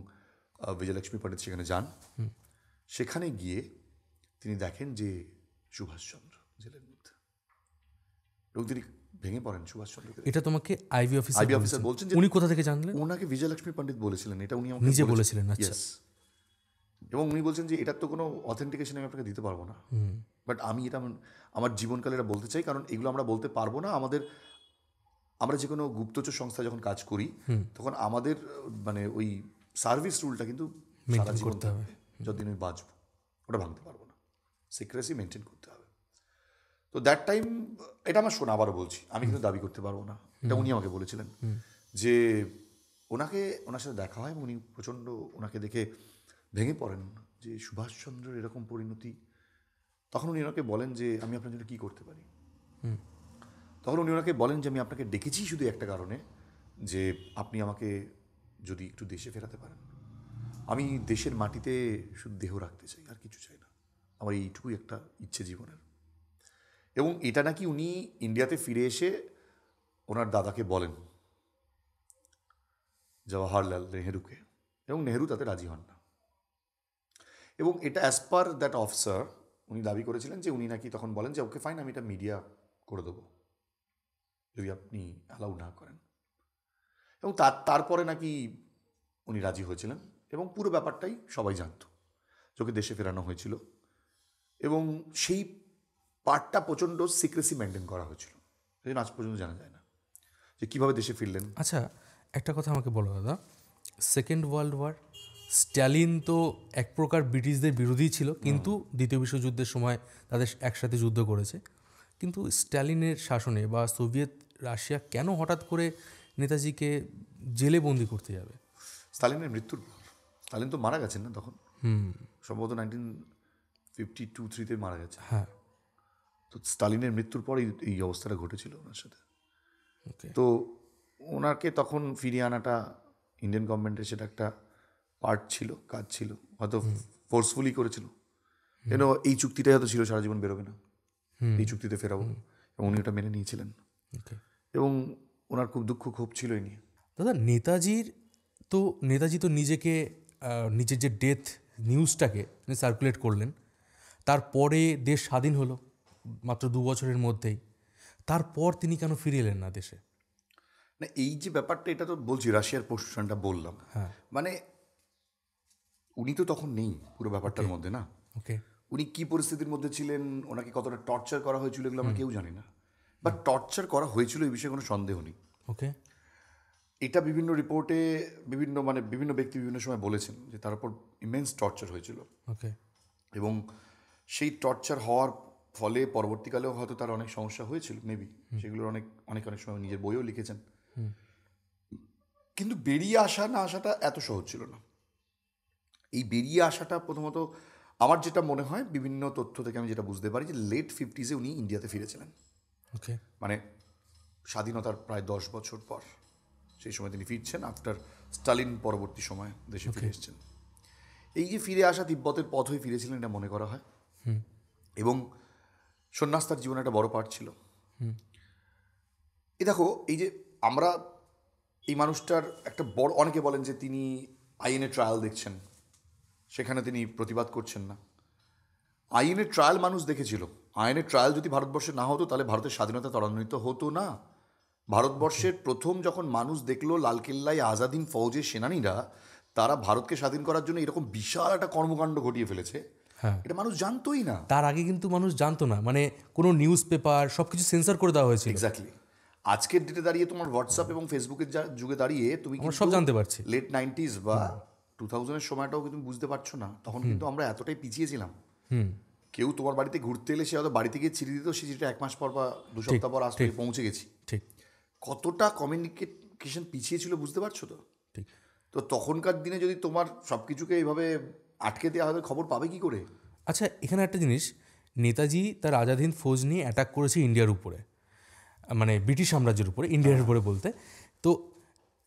বিজয়লক্ষ্মী পণ্ডিত সেখানে যান। সেখানে গিয়ে তিনি দেখেন যে সুভাষচন্দ্র জেলের মধ্যে, এবং তিনি ভেঙে পড়েন সুভাষচন্দ্রকে। এটা তোমাকে আইবি অফিসার বলছেন। উনি কোথা থেকে জানলেন? ওনাকে বিজয়লক্ষ্মী পণ্ডিত বলেছিলেন, এটা উনি আমাকে নিজে বলেছিলেন? আচ্ছা। এবং উনি বলছেন যে এটার তো কোনো অথেন্টিকেশন আমি আপনাকে দিতে পারবো না, বাট আমি এটা আমার জীবনকালে এটা বলতে চাই, কারণ এগুলো আমরা বলতে পারবো না। আমরা যে কোনো গুপ্তচর সংস্থা যখন কাজ করি তখন আমাদের মানে ওই সার্ভিস রুলটা কিন্তু সারা জীবন থাকবে, যতদিন আমি বাঁচবো, ওটা ভাঙতে পারবো না, সিক্রেসি মেনটেন করতে হবে। তো দ্যাট টাইম, এটা আমার শোনা, আবারও বলছি, আমি কিন্তু দাবি করতে পারবো না, এটা উনি আমাকে বলেছিলেন। যে ওনার সাথে দেখা হয়, উনি প্রচণ্ড ওনাকে দেখে ভেঙে পড়েন যে সুভাষচন্দ্রের এরকম পরিণতি। তখন উনি ওনাকে বলেন যে আমি আপনার জন্য কী করতে পারি। তখন উনি ওনাকে বলেন যে আমি আপনাকে ডেকেছি শুধু একটা কারণে, যে আপনি আমাকে যদি একটু দেশে ফেরাতে পারেন। আমি দেশের মাটিতে শুধু দেহ রাখতে চাই, আর কিছু চাই না, আমার এইটুকুই একটা ইচ্ছে জীবনের। এবং এটা নাকি উনি ইন্ডিয়াতে ফিরে এসে ওনার দাদাকে বলেন, জওয়াহরলাল নেহরুকে, এবং নেহরু তাতে রাজি হন না। এবং এটা অ্যাজ পার দ্যাট অফিসার উনি দাবি করেছিলেন যে উনি নাকি তখন বলেন যে ওকে ফাইন, আমি এটা মিডিয়া করে দেবো যদি আপনি অ্যালাউ না করেন। এবং তারপরে নাকি উনি রাজি হয়েছিলেন, এবং পুরো ব্যাপারটাই সবাই জানত, ওকে দেশে ফেরানো হয়েছিল। এবং সেই পার্টটা প্রচণ্ড সিক্রেসি মেনটেন করা হয়েছিল, সেই জন্য আজ পর্যন্ত জানা যায় না যে কীভাবে দেশে ফিরলেন। আচ্ছা, একটা কথা আমাকে বলো দাদা, সেকেন্ড ওয়ার্ল্ড ওয়ার, স্ট্যালিন তো এক প্রকার ব্রিটিশদের বিরোধী ছিল, কিন্তু দ্বিতীয় বিশ্বযুদ্ধের সময় তাদের একসাথে যুদ্ধ করেছে। কিন্তু স্ট্যালিনের শাসনে বা সোভিয়েত রাশিয়া কেন হঠাৎ করে নেতাজিকে জেলে বন্দি করতে যাবে? স্টালিনের মৃত্যুর পর, স্টালিন তো মারা গেছেন না তখন, সম্ভবত 1952-53 মারা গেছে। হ্যাঁ। তো স্টালিনের মৃত্যুর পর এই অবস্থাটা ঘটেছিল ওনার সাথে। তো ওনাকে তখন ফিরিয়ে আনাটা ইন্ডিয়ান গভর্নমেন্টের সেটা একটা পার্ট ছিল, কাজ ছিল, হয়তো ফোর্সফুলি করেছিল। কেন এই চুক্তিটাই হয়তো ছিল সারা জীবন বেরোবে না, এই চুক্তিতে ফেরাবো, এবং উনি ওটা মেনে নিয়েছিলেন। এবং ওনার খুব দুঃখ ক্ষোভ ছিলই নি। দাদা নেতাজি তো নিজেকে নিজের যে ডেথ নিউজটাকে সার্কুলেট করলেন, তারপরে দেশ স্বাধীন হলো মাত্র 2 বছরের মধ্যেই। তারপর তিনি কেন ফিরে এলেন না দেশে? না, এই যে ব্যাপারটা, এটা তো বলছি রাশিয়ার পশুষণটা বললাম, হ্যাঁ, মানে উনি তো তখন নেই পুরো ব্যাপারটার মধ্যে না। ওকে, উনি কি পরিস্থিতির মধ্যে ছিলেন, ওনাকে কতটা টর্চার করা হয়েছিল, এগুলো আমরা কেউ জানি না। বাট টর্চার করা হয়েছিল এই বিষয়ে কোনো সন্দেহ নেই। ওকে, এটা বিভিন্ন রিপোর্টে বিভিন্ন ব্যক্তি বিভিন্ন সময় বলেছেন যে তার উপর ইমেন্স টর্চার হয়েছিল, ওকে, এবং সেই টর্চার হওয়ার ফলে পরবর্তীকালেও হয়তো তার অনেক সমস্যা হয়েছিল মেবি, সেগুলোর অনেক অনেক অনেক সময় নিজের বইও লিখেছেন। কিন্তু বেরিয়ে আসা না আসাটা এত সহজ ছিল না। এই বেরিয়ে আসাটা প্রথমত আমার যেটা মনে হয়, বিভিন্ন তথ্য থেকে আমি যেটা বুঝতে পারি, যে লেট 50s উনি ইন্ডিয়াতে ফিরেছিলেন, ওকে, মানে স্বাধীনতার প্রায় 10 বছর পর সেই সময় তিনি ফিরছেন, আফটার স্টালিন পরবর্তী সময় দেশে ফিরে এসেছেন। এই যে ফিরে আসা তিব্বতের পথ হয়ে ফিরেছিলেন এটা মনে করা হয়, এবং সন্ন্যাস তার জীবনে একটা বড় পার্ট ছিল। এই দেখো, এই যে আমরা এই মানুষটার একটা বড়, অনেকে বলেন যে তিনি আইএনএ ট্রায়াল দেখছেন, সেখানে তিনি প্রতিবাদ করছেন না। আইএনএ ট্রায়াল মানুষ দেখেছিল। আইএনএ ট্রায়াল যদি ভারতবর্ষে না হতো তাহলে ভারতের স্বাধীনতা ত্বরান্বিত হতো না। ভারতবর্ষের প্রথম যখন মানুষ দেখলো লালকেল্লায় আজাদিন ফৌজের সেনানীরা তারা ভারতকে স্বাধীন করার জন্য এরকম বিশাল একটা কর্মকাণ্ড ঘটিয়ে ফেলেছে, হ্যাঁ, এটা মানুষ জানতোই না। তার আগে কিন্তু মানুষ জানতো না, মানে কোনো নিউজ পেপার সব কিছু সেন্সর করে দেওয়া হয়েছিল। এক্স্যাক্টলি। আজকের ডেটে দাঁড়িয়ে তোমার হোয়াটসঅ্যাপ এবং ফেসবুকের যুগে দাঁড়িয়ে তুমি আমরা সব জানতে পারছি। লেট 90s বা 2000-এর সময়টাও কিন্তু বুঝতে পারছো না, তখন কিন্তু আমরা এতটাই পিছিয়ে ছিলাম। কেউ তোমার বাড়িতে ঘুরতে এলে সে হয়তো বাড়িতে গিয়ে চিঠি দিত, সে চিঠিটা 1 মাস পর বা 2 সপ্তাহ পর আসতে পৌঁছে গেছি। ঠিক, কতটা কমিউনিকেশন পিছিয়ে ছিল বুঝতে পারছো তো? ঠিক। তো তখনকার দিনে যদি তোমার সব কিছুকে এইভাবে আটকে দেওয়া হবে, খবর পাবে কি করে? আচ্ছা, এখানে একটা জিনিস, নেতাজি তার আজাদ হিন্দ ফৌজ নিয়ে অ্যাটাক করেছে ইন্ডিয়ার উপরে, মানে ব্রিটিশ সাম্রাজ্যের উপরে, ইন্ডিয়ার উপরে বলতে। তো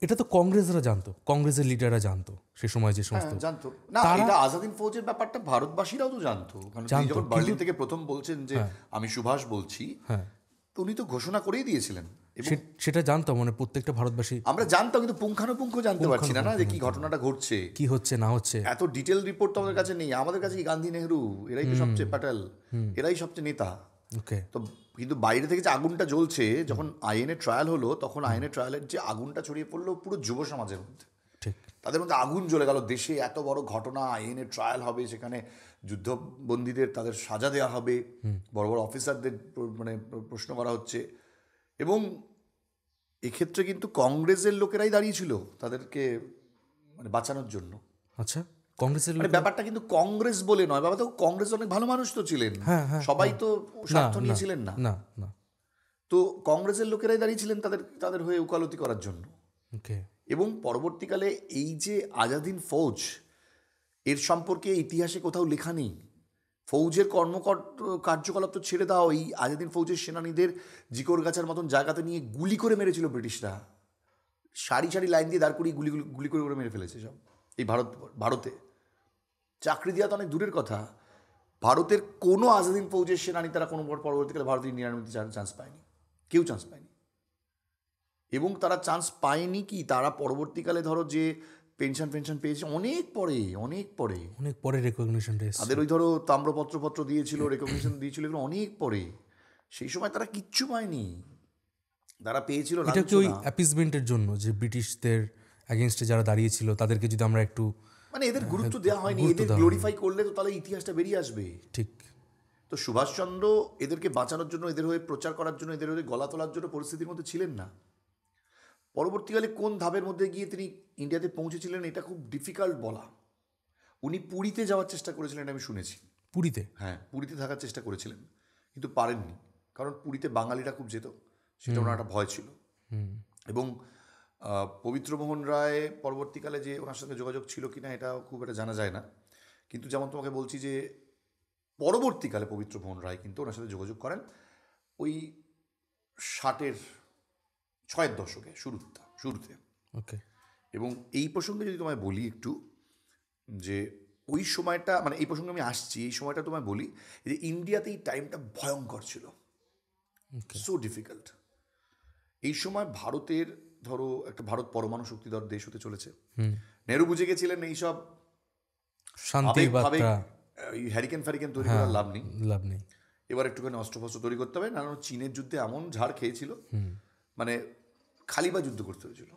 এটা তো কংগ্রেসরা জানতো, কংগ্রেসের লিডাররা জানতো সে সময়, যে সমস্ত জানতো না। এটা আজাদিন ফৌজের ব্যাপারটা ভারতবাসীরাও তো জানতো, কারণ তিনি যখন বার্লিন থেকে প্রথম বলছেন যে আমি সুভাষ বলছি, তো উনি তো ঘোষণা করেই দিয়েছিলেন, এবং সেটা জানতো, মানে প্রত্যেকটা ভারতবাসী আমরা জানতাম, কিন্তু পুঙ্খানুপুঙ্খ জানতে পারছি না যে কি ঘটনাটা ঘটছে, কি হচ্ছে না হচ্ছে। এত ডিটেল রিপোর্ট তো আমাদের কাছে নেই। আমাদের কাছে কি গান্ধী, নেহরু এরাই তো সবচেয়ে, প্যাটেল এরাই সবচেয়ে নেতা। ওকে, তো কিন্তু বাইরে থেকে যে আগুনটা জ্বলছে, যখন আইএনএ ট্রায়াল হলো, তখন আইএনএ ট্রায়ালের যে আগুনটা ছড়িয়ে পড়লো পুরো যুব সমাজের মধ্যে, ঠিক, তাদের মধ্যে আগুন জ্বলে গেল। দেশে এত বড় ঘটনা, আইএনএ ট্রায়াল হবে, সেখানে যুদ্ধবন্দীদের তাদের সাজা দেওয়া হবে, বড় বড় অফিসারদের মানে প্রশ্ন করা হচ্ছে, এবং এক্ষেত্রে কিন্তু কংগ্রেসের লোকেরাই দাঁড়িয়েছিল তাদেরকে মানে বাঁচানোর জন্য। আচ্ছা, কংগ্রেসের মানে ব্যাপারটা কিন্তু কংগ্রেস বলে নয় বাবা, তো কংগ্রেস অনেক ভালো মানুষ তো ছিলেন, সবাই তো স্বার্থ নিয়েছিলেন না। না, না, তো কংগ্রেসের লোকেরাই দাঁড়িয়েছিলেন তাদের হয়ে উকালতি করার জন্য। ওকে। এবং পরবর্তীকালে এই যে আজাদিন ফৌজ, এর সম্পর্কে ইতিহাসে কোথাও লেখা নেই। ফৌজের কার্যকলাপ তো ছেড়ে দাও, এই আজাদিন ফৌজের সেনানীদের জিকরগাছার মতন জায়গাতে নিয়ে গুলি করে মেরেছিল ব্রিটিশরা, সারি সারি লাইন দিয়ে দাঁড় করিয়ে গুলি করে মেরে ফেলেছে সব। এই ভারতে চাকরি দেওয়া তো অনেক দূরের কথা, ভারতের কোনো আজাদিন ফৌজের সেনানী তারা কোনো পরবর্তীকালে ভারতীয় ইন্ডিয়ান আর্মিতে চান্স পায়নি, কেউ চান্স পায়নি। এবং তারা চান্স পায়নি কি, তারা পরবর্তীকালে ধরো যে পেনশন পেয়েছে অনেক পরে রেকগনিশন তাদের, ওই ধরো তাম্রপত্র দিয়েছিল, রেকগনিশন দিয়েছিল, এগুলো অনেক পরে। সেই সময় তারা কিচ্ছু পায়নি, তারা পেয়েছিল এটা কি ওই অ্যাপিসমেন্টের জন্য, যে ব্রিটিশদের এগেইনস্টে যারা দাঁড়িয়েছিল তাদেরকে যদি আমরা একটু মানে এদের গুরুত্ব দেওয়া হয়নি, এদের গ্লোরিফাই করলে তো তাহলে ইতিহাসটা বেরিয়ে আসবে। ঠিক। তো সুভাষচন্দ্র এদেরকে বাঁচানোর জন্য, এদের হয়ে প্রচার করার জন্য, এদের হয়ে গলা তোলার জন্য পরিস্থিতির মধ্যে ছিলেন না। পরবর্তীকালে কোন ধাপের মধ্যে গিয়ে তিনি ইন্ডিয়াতে পৌঁছেছিলেন এটা খুব ডিফিকাল্ট বলা। উনি পুরীতে যাওয়ার চেষ্টা করেছিলেন আমি শুনেছি। পুরীতে? হ্যাঁ, পুরীতে থাকার চেষ্টা করেছিলেন, কিন্তু পারেননি, কারণ পুরীতে বাঙালিরা খুব যেত, সেটা ওনার একটা ভয় ছিল। এবং পবিত্রমোহন রায় পরবর্তীকালে যে ওনার সঙ্গে যোগাযোগ ছিল কিনা এটা খুব একটা জানা যায় না, কিন্তু যেমন তোমাকে বলছি যে পরবর্তীকালে পবিত্রমোহন রায় কিন্তু ওনার সাথে যোগাযোগ করেন ওই 60-এর দশকে শুরুতে। ওকে। এবং এই প্রসঙ্গে যদি তোমায় বলি একটু, যে ওই সময়টা, মানে এই প্রসঙ্গে আমি আসছি, এই সময়টা তোমায় বলি যে ইন্ডিয়াতে এই টাইমটা ভয়ঙ্কর ছিল, সো ডিফিকাল্ট। এই সময় ভারতের ধরো একটা ভারত পরমাণু শক্তিধর দেশ হতে চলেছে। হুম, নেহরু বুঝে গেছিলেন এইসব শান্তির বার্তা, হ্যারিকেন ফ্যারিকেন তৈরি করার লাভ নেই, লাভ নেই। এবার একটুখানি অস্ত্রশস্ত্র তৈরি করতে হবে, নাহলে চীনের যুদ্ধে এমন ঝাড় খেয়েছিল, মানে খালি বা যুদ্ধ করতে হয়েছিল,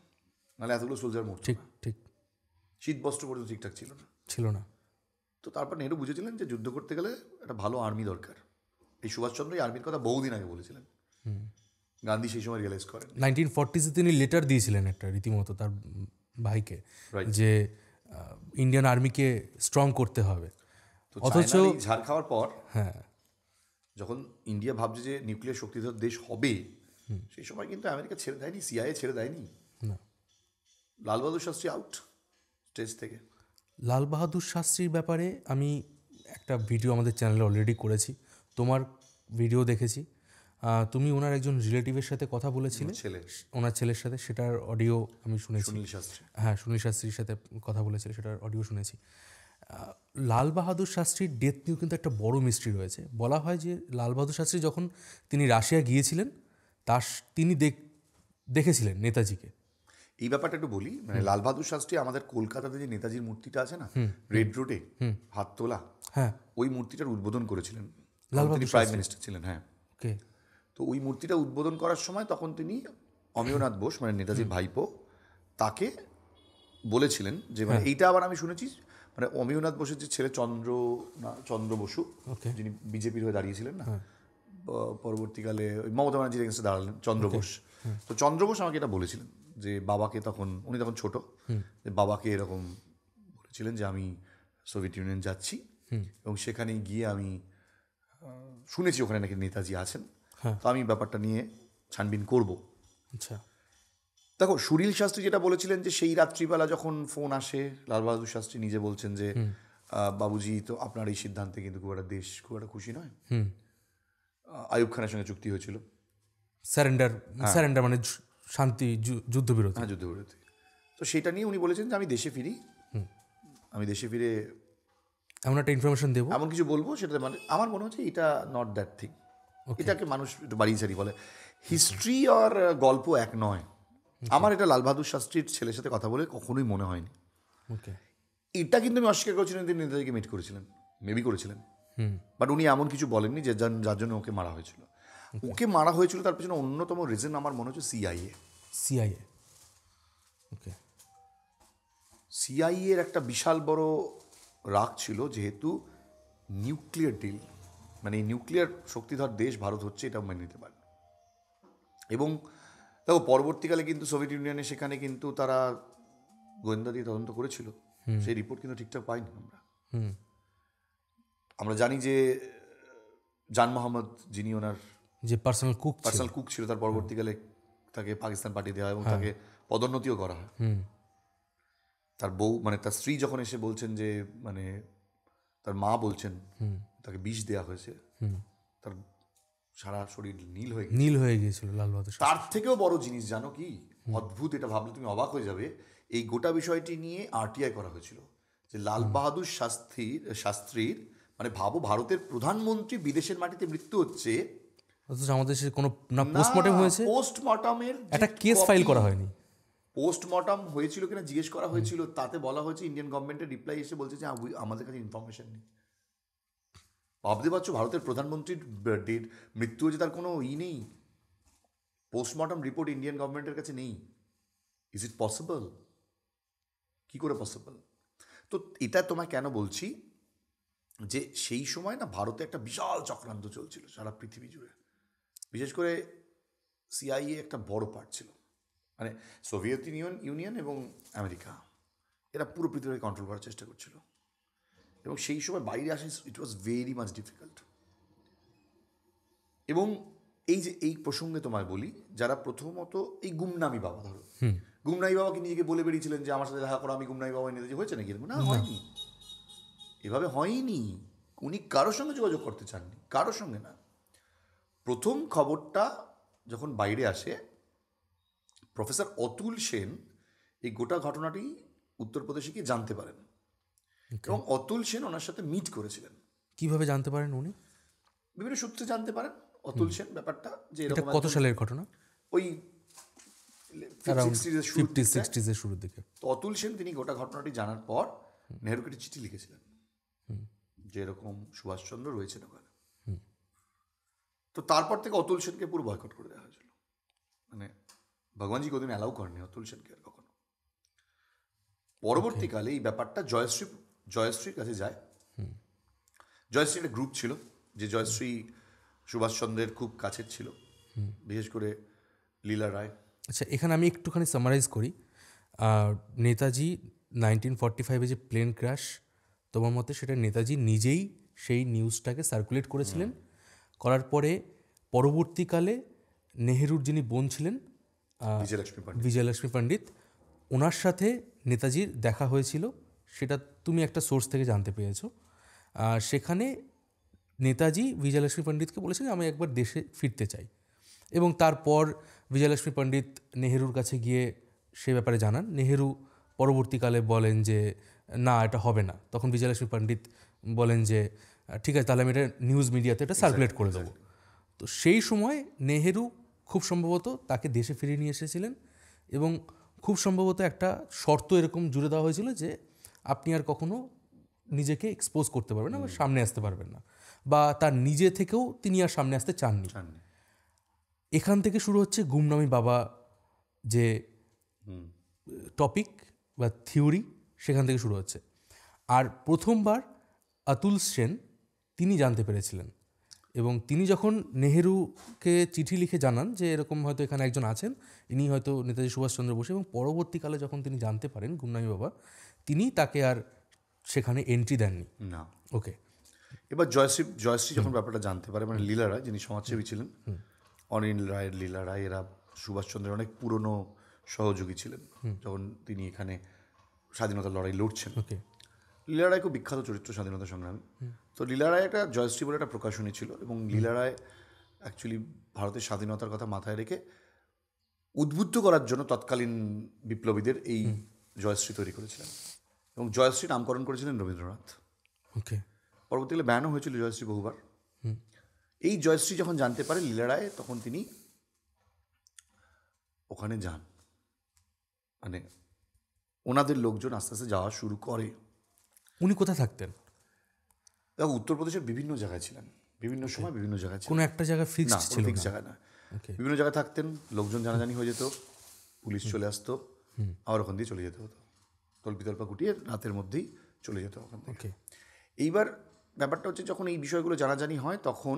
নাহলে এতগুলো সোলজার মরত ঠিক না। ঠিক শীত বস্ত্র পর্যন্ত ঠিকঠাক ছিল না। ছিল না। তো তারপর নেহরু বুঝেছিলেন যে যুদ্ধ করতে গেলে একটা ভালো আর্মি দরকার। এই সুভাষচন্দ্র এই আর্মির কথা বহুদিন আগে বলেছিলেন, গান্ধী সেই সময় রিয়েলাইজ করেন। 1940 তিনি লেটার দিয়েছিলেন একটা রীতিমতো তার ভাইকে, Right. যে ইন্ডিয়ান আর্মিকে স্ট্রং করতে হবে। তো অথচ চায়নার এই ঝাড় খাওয়ার পর হ্যাঁ, যখন ইন্ডিয়া ভাবছে যে নিউক্লিয়ার শক্তিধর দেশ হবে, সেই সময় কিন্তু আমেরিকা ছেড়ে দেয়নি, সিআইএ ছেড়ে দেয়নি। না, লাল বাহাদুর শাস্ত্রী আউট স্টেজ থেকে। লাল বাহাদুর শাস্ত্রীর ব্যাপারে আমি একটা ভিডিও আমাদের চ্যানেলে অলরেডি করেছি, তোমার ভিডিও দেখেছি। তুমি ওনার একজন রিলেটিভের সাথে কথা বলেছিলে, ছেলে ওনার ছেলের সাথে, সেটার অডিও আমি শুনেছি। সুনীল শাস্ত্রী। হ্যাঁ, সুনীল শাস্ত্রীর সাথে কথা বলেছিল, সেটার অডিও শুনেছি। লাল বাহাদুর শাস্ত্রীর ডেথ নিয়েও কিন্তু একটা বড় মিস্ট্রি রয়েছে। বলা হয় যে লাল বাহাদুর শাস্ত্রী যখন তিনি রাশিয়া গিয়েছিলেন, তিনি দেখেছিলেন নেতাজিকে। এই ব্যাপারটা একটু বলি, মানে লাল বাহাদুর শাস্ত্রী আমাদের কলকাতাতে যে নেতাজির মূর্তিটা আছে না, রেড রোডে হাত তোলা, হ্যাঁ, ওই মূর্তিটার উদ্বোধন করেছিলেন লাল তিনি, বাহাদুর প্রাইম মিনিস্টার ছিলেন। হ্যাঁ, ওকে, তো ওই মূর্তিটা উদ্বোধন করার সময় তখন তিনি অমিয়নাথ বোস, মানে নেতাজির ভাইপো, তাকে বলেছিলেন যে মানে এইটা আবার আমি শুনেছি, মানে অমিয়নাথ বোসের যে ছেলে চন্দ্র বসু, যিনি বিজেপির হয়ে দাঁড়িয়েছিলেন না, পরবর্তীকালে ওই মমতা ব্যানার্জির এগেন্সে দাঁড়ালেন চন্দ্র বোস। তো চন্দ্র বোস আমাকে এটা বলেছিলেন যে বাবাকে, তখন উনি তখন ছোট, যে বাবাকে এরকম বলেছিলেন যে আমি সোভিয়েত ইউনিয়ন যাচ্ছি, এবং সেখানে গিয়ে আমি শুনেছি ওখানে নাকি নেতাজি আছেন, তো আমি ব্যাপারটা নিয়ে ছানবিন করব। আচ্ছা, দেখো সুনীল শাস্ত্রী যেটা বলেছিলেন যে সেই রাত্রিবেলা যখন ফোন আসে, লাল বাহাদুর শাস্ত্রী নিজে বলছেন যে বাবুজি, তো আপনার এই সিদ্ধান্তে কিন্তু খুব একটা খুশি নয়। আইয়ুব খানের সঙ্গে চুক্তি হয়েছিল, স্যারেন্ডার মানে শান্তি, যুদ্ধবিরতি। হ্যাঁ, যুদ্ধবিরতি। তো সেটা নিয়ে উনি বলেছেন যে আমি দেশে ফিরি, আমি দেশে ফিরে এমন একটা ইনফরমেশন দেবো। এমন কিছু বলবো, সেটা মানে আমার মনে হচ্ছে এটা নট দ্যাট থিং। এটাকে মানুষ একটু বাড়িয়ে সারি বলে, হিস্ট্রি আর গল্প এক নয়। আমার এটা লাল বাহাদুর শাস্ত্রীর ছেলের সাথে কথা বলে কখনোই মনে হয়নি। ওকে, এটা কিন্তু আমি অস্বীকার করছিলাম, তিনি নেতাজিকে মিট করেছিলেন, মেবি করেছিলেন, বাট উনি এমন কিছু বলেননি যে যার জন্য ওকে মারা হয়েছিল। ওকে মারা হয়েছিল তার পেছনে অন্যতম রিজন আমার মনে হচ্ছে সিআইএ। ওকে, সিআইএর একটা বিশাল বড় রাগ ছিল, যেহেতু নিউক্লিয়ার ডিল, মানে নিউক্লিয়ার শক্তিধর দেশ ভারত হচ্ছে, এটা মেনে নিতে পারে। এবং দেখো পরবর্তীকালে কিন্তু সোভিয়েত ইউনিয়নে সেখানে কিন্তু তারা গোয়েন্দা দিয়ে তদন্ত করেছিল, সেই রিপোর্ট কিন্তু ঠিকঠাক পাইনি আমরা জানি যে জান মোহাম্মদ, যিনি ওনার যে পার্সোনাল কুক ছিল, তার পরবর্তীকালে তাকে পাকিস্তান পাঠিয়ে দেওয়া হয় এবং তাকে পদোন্নতিও করা হয়। তার বউ, মানে তার স্ত্রী যখন এসে বলছেন যে, মানে তার মা বলছেন তাকে বিষ দেওয়া হয়েছে, তার সারা শরীর নীল হয়ে গিয়েছিল লাল বাহাদুর। তার থেকেও বড় জিনিস জানো কি অদ্ভুত, এটা ভাবলে তুমি অবাক হয়ে যাবে, এই গোটা বিষয়টি নিয়ে আরটিআই করা হয়েছিল, যে লাল বাহাদুর শাস্ত্রীর মানে ভাবো ভারতের প্রধানমন্ত্রী বিদেশের মাটিতে মৃত্যু হচ্ছে, অথচ আমাদের দেশে কোনো না পোস্টমর্টেম হয়েছে, পোস্টমর্টমের একটা কেস ফাইল করা হয়নি। পোস্টমর্টম হয়েছিল কিনা জিজ্ঞেস করা হয়েছিল, তাতে বলা হয়েছে, ইন্ডিয়ান গভর্নমেন্টের রিপ্লাই এসে বলছে যে আমাদের কাছে ইনফরমেশন নেই। ভাবতে পারছো ভারতের প্রধানমন্ত্রীর মৃত্যু হয়েছে, তার কোনো নেই, পোস্টমর্টম রিপোর্ট ইন্ডিয়ান গভর্নমেন্টের কাছে নেই। Is it possible? কি করে পসিবল? তো এটা তোমায় কেন বলছি, যে সেই সময় না ভারতে একটা বিশাল চক্রান্ত চলছিল সারা পৃথিবী জুড়ে, বিশেষ করে সিআইএ একটা বড় পার্ট ছিল, মানে সোভিয়েত ইউনিয়ন এবং আমেরিকা, এরা পুরো পৃথিবীকে কন্ট্রোল করার চেষ্টা করছিল, এবং সেই সময় বাইরে আসে, ইট ওয়াজ ভেরি মাচ ডিফিকাল্ট। এবং এই প্রসঙ্গে তোমায় বলি, যারা প্রথমত এই গুমনামি বাবা, ধরো গুমনামি বাবাকে নিজেকে বলে বেরিয়েছিলেন যে আমার সাথে দেখা করো, আমি গুমনামি বাবা নেতাজি, হয়েছে নাকি এরকম? না, হয়নি, এভাবে হয়নি। উনি কারোর সঙ্গে যোগাযোগ করতে চাননি, কারোর সঙ্গে না। প্রথম খবরটা যখন বাইরে আসে, প্রফেসর অতুল সেন এই গোটা ঘটনাটি উত্তরপ্রদেশে গিয়ে জানতে পারেন, এবং অতুল সেন ওনার সাথে মিট করেছিলেন। কিভাবে জানতে পারেন উনি? বিভিন্ন সূত্রে জানতে পারেন অতুল সেন ব্যাপারটা, যে এটা কত সালের ঘটনা? ওই অ্যারাউন্ড 60s-এর শুরুর 50s দিকটায়। 60s-এর শুরুর দিকে। তো অতুল সেন তিনি গোটা ঘটনাটি জানার পর নেহরুকে একটি চিঠি লিখেছিলেন যে এরকম সুভাষচন্দ্র রয়েছেন ওখানে। তো তারপর থেকে অতুল সেনকে পুরো বয়কট করে দেওয়া হয়েছিল, মানে ভগবানজি কোনোদিন অ্যালাউ করেনি অতুল সেনকে আর কখনো। পরবর্তীকালে এই ব্যাপারটা জয়শ্রীর কাছে যায়। জয়শ্রী একটা গ্রুপ ছিল, যে জয়শ্রী সুভাষচন্দ্রের খুব কাছের ছিল, বিশেষ করে লীলা রায়। আচ্ছা, এখানে আমি একটুখানি সামারাইজ করি। নেতাজি 1945-এ যে প্লেন ক্র্যাশ, তোমার মতে সেটা নেতাজি নিজেই সেই নিউজটাকে সার্কুলেট করেছিলেন। করার পরে পরবর্তীকালে নেহেরুর যিনি বোন ছিলেন বিজয়লক্ষ্মী পণ্ডিত, ওনার সাথে নেতাজির দেখা হয়েছিল, সেটা তুমি একটা সোর্স থেকে জানতে পেরেছো। সেখানে নেতাজি বিজয়লক্ষ্মী পণ্ডিতকে বলেছেন আমি একবার দেশে ফিরতে চাই, এবং তারপর বিজয়লক্ষ্মী পণ্ডিত নেহেরুর কাছে গিয়ে সে ব্যাপারে জানান। নেহেরু পরবর্তীকালে বলেন যে না, এটা হবে না। তখন বিজয়লক্ষ্মী পণ্ডিত বলেন যে ঠিক আছে, তাহলে আমি এটা নিউজ মিডিয়াতে এটা সার্কুলেট করে দেবো। তো সেই সময় নেহেরু খুব সম্ভবত তাকে দেশে ফিরিয়ে নিয়ে এসেছিলেন, এবং খুব সম্ভবত একটা শর্ত এরকম জুড়ে দেওয়া হয়েছিল যে আপনি আর কখনো নিজেকে এক্সপোজ করতে পারবেন না বা সামনে আসতে পারবেন না, বা তার নিজে থেকেও তিনি আর সামনে আসতে চাননি। এখান থেকে শুরু হচ্ছে গুমনামি বাবা যে টপিক বা থিওরি, সেখান থেকে শুরু হচ্ছে। আর প্রথমবার অতুল সেন তিনি জানতে পেরেছিলেন, এবং তিনি যখন নেহেরুকে চিঠি লিখে জানান যে এরকম হয়তো এখানে একজন আছেন, ইনি হয়তো নেতাজি সুভাষচন্দ্র বসু, এবং পরবর্তীকালে যখন তিনি জানতে পারেন গুমনামি বাবা, তিনি তাকে আর সেখানে এন্ট্রি দেননি না। ওকে। এবার জয়শ্রী যখন ব্যাপারটা জানতে পারে, মানে লীলা রায় যিনি সমাজসেবী ছিলেন, অনিল রায়ের লীলা রায়, এরা সুভাষচন্দ্রের অনেক পুরনো সহযোগী ছিলেন যখন তিনি এখানে স্বাধীনতার লড়াই লড়ছেন। ওকে। লীলা রায় খুব বিখ্যাত চরিত্র স্বাধীনতা সংগ্রামী। তো লীলা রায় একটা জয়শ্রী বলে একটা প্রকাশনী ছিল, এবং লীলা রায় অ্যাকচুয়ালি ভারতের স্বাধীনতার কথা মাথায় রেখে উদ্বুদ্ধ করার জন্য তৎকালীন বিপ্লবীদের এই জয়শ্রী তৈরি করেছিলেন, এবং জয়শ্রী নামকরণ করেছিলেন রবীন্দ্রনাথ। ওকে। পরবর্তীকালে ব্যানও হয়েছিল জয়শ্রী বহুবার। এই জয়শ্রী যখন জানতে পারে লীলা রায়, তখন তিনি ওখানে যান, মানে ওনাদের লোকজন আস্তে আস্তে যাওয়া শুরু করে। উনি কোথায় থাকতেন? দেখো, উত্তরপ্রদেশের বিভিন্ন জায়গায় ছিলেন, বিভিন্ন সময় বিভিন্ন জায়গায় ছিলেন। কোনো একটা জায়গায় না, ফিক্সড ছিল ফিক্স না? জায়গায় না, ওকে। বিভিন্ন জায়গায় থাকতেন। লোকজন জানাজানি হয়ে যেত, পুলিশ চলে আসতো, আবার ওখান দিয়ে চলে যেতে হতো, তল্পিতল্পা গুটিয়ে রাতের মধ্যেই চলে যেত ওখান থেকে। ওকে। এইবার ব্যাপারটা হচ্ছে, যখন এই বিষয়গুলো জানাজানি হয়, তখন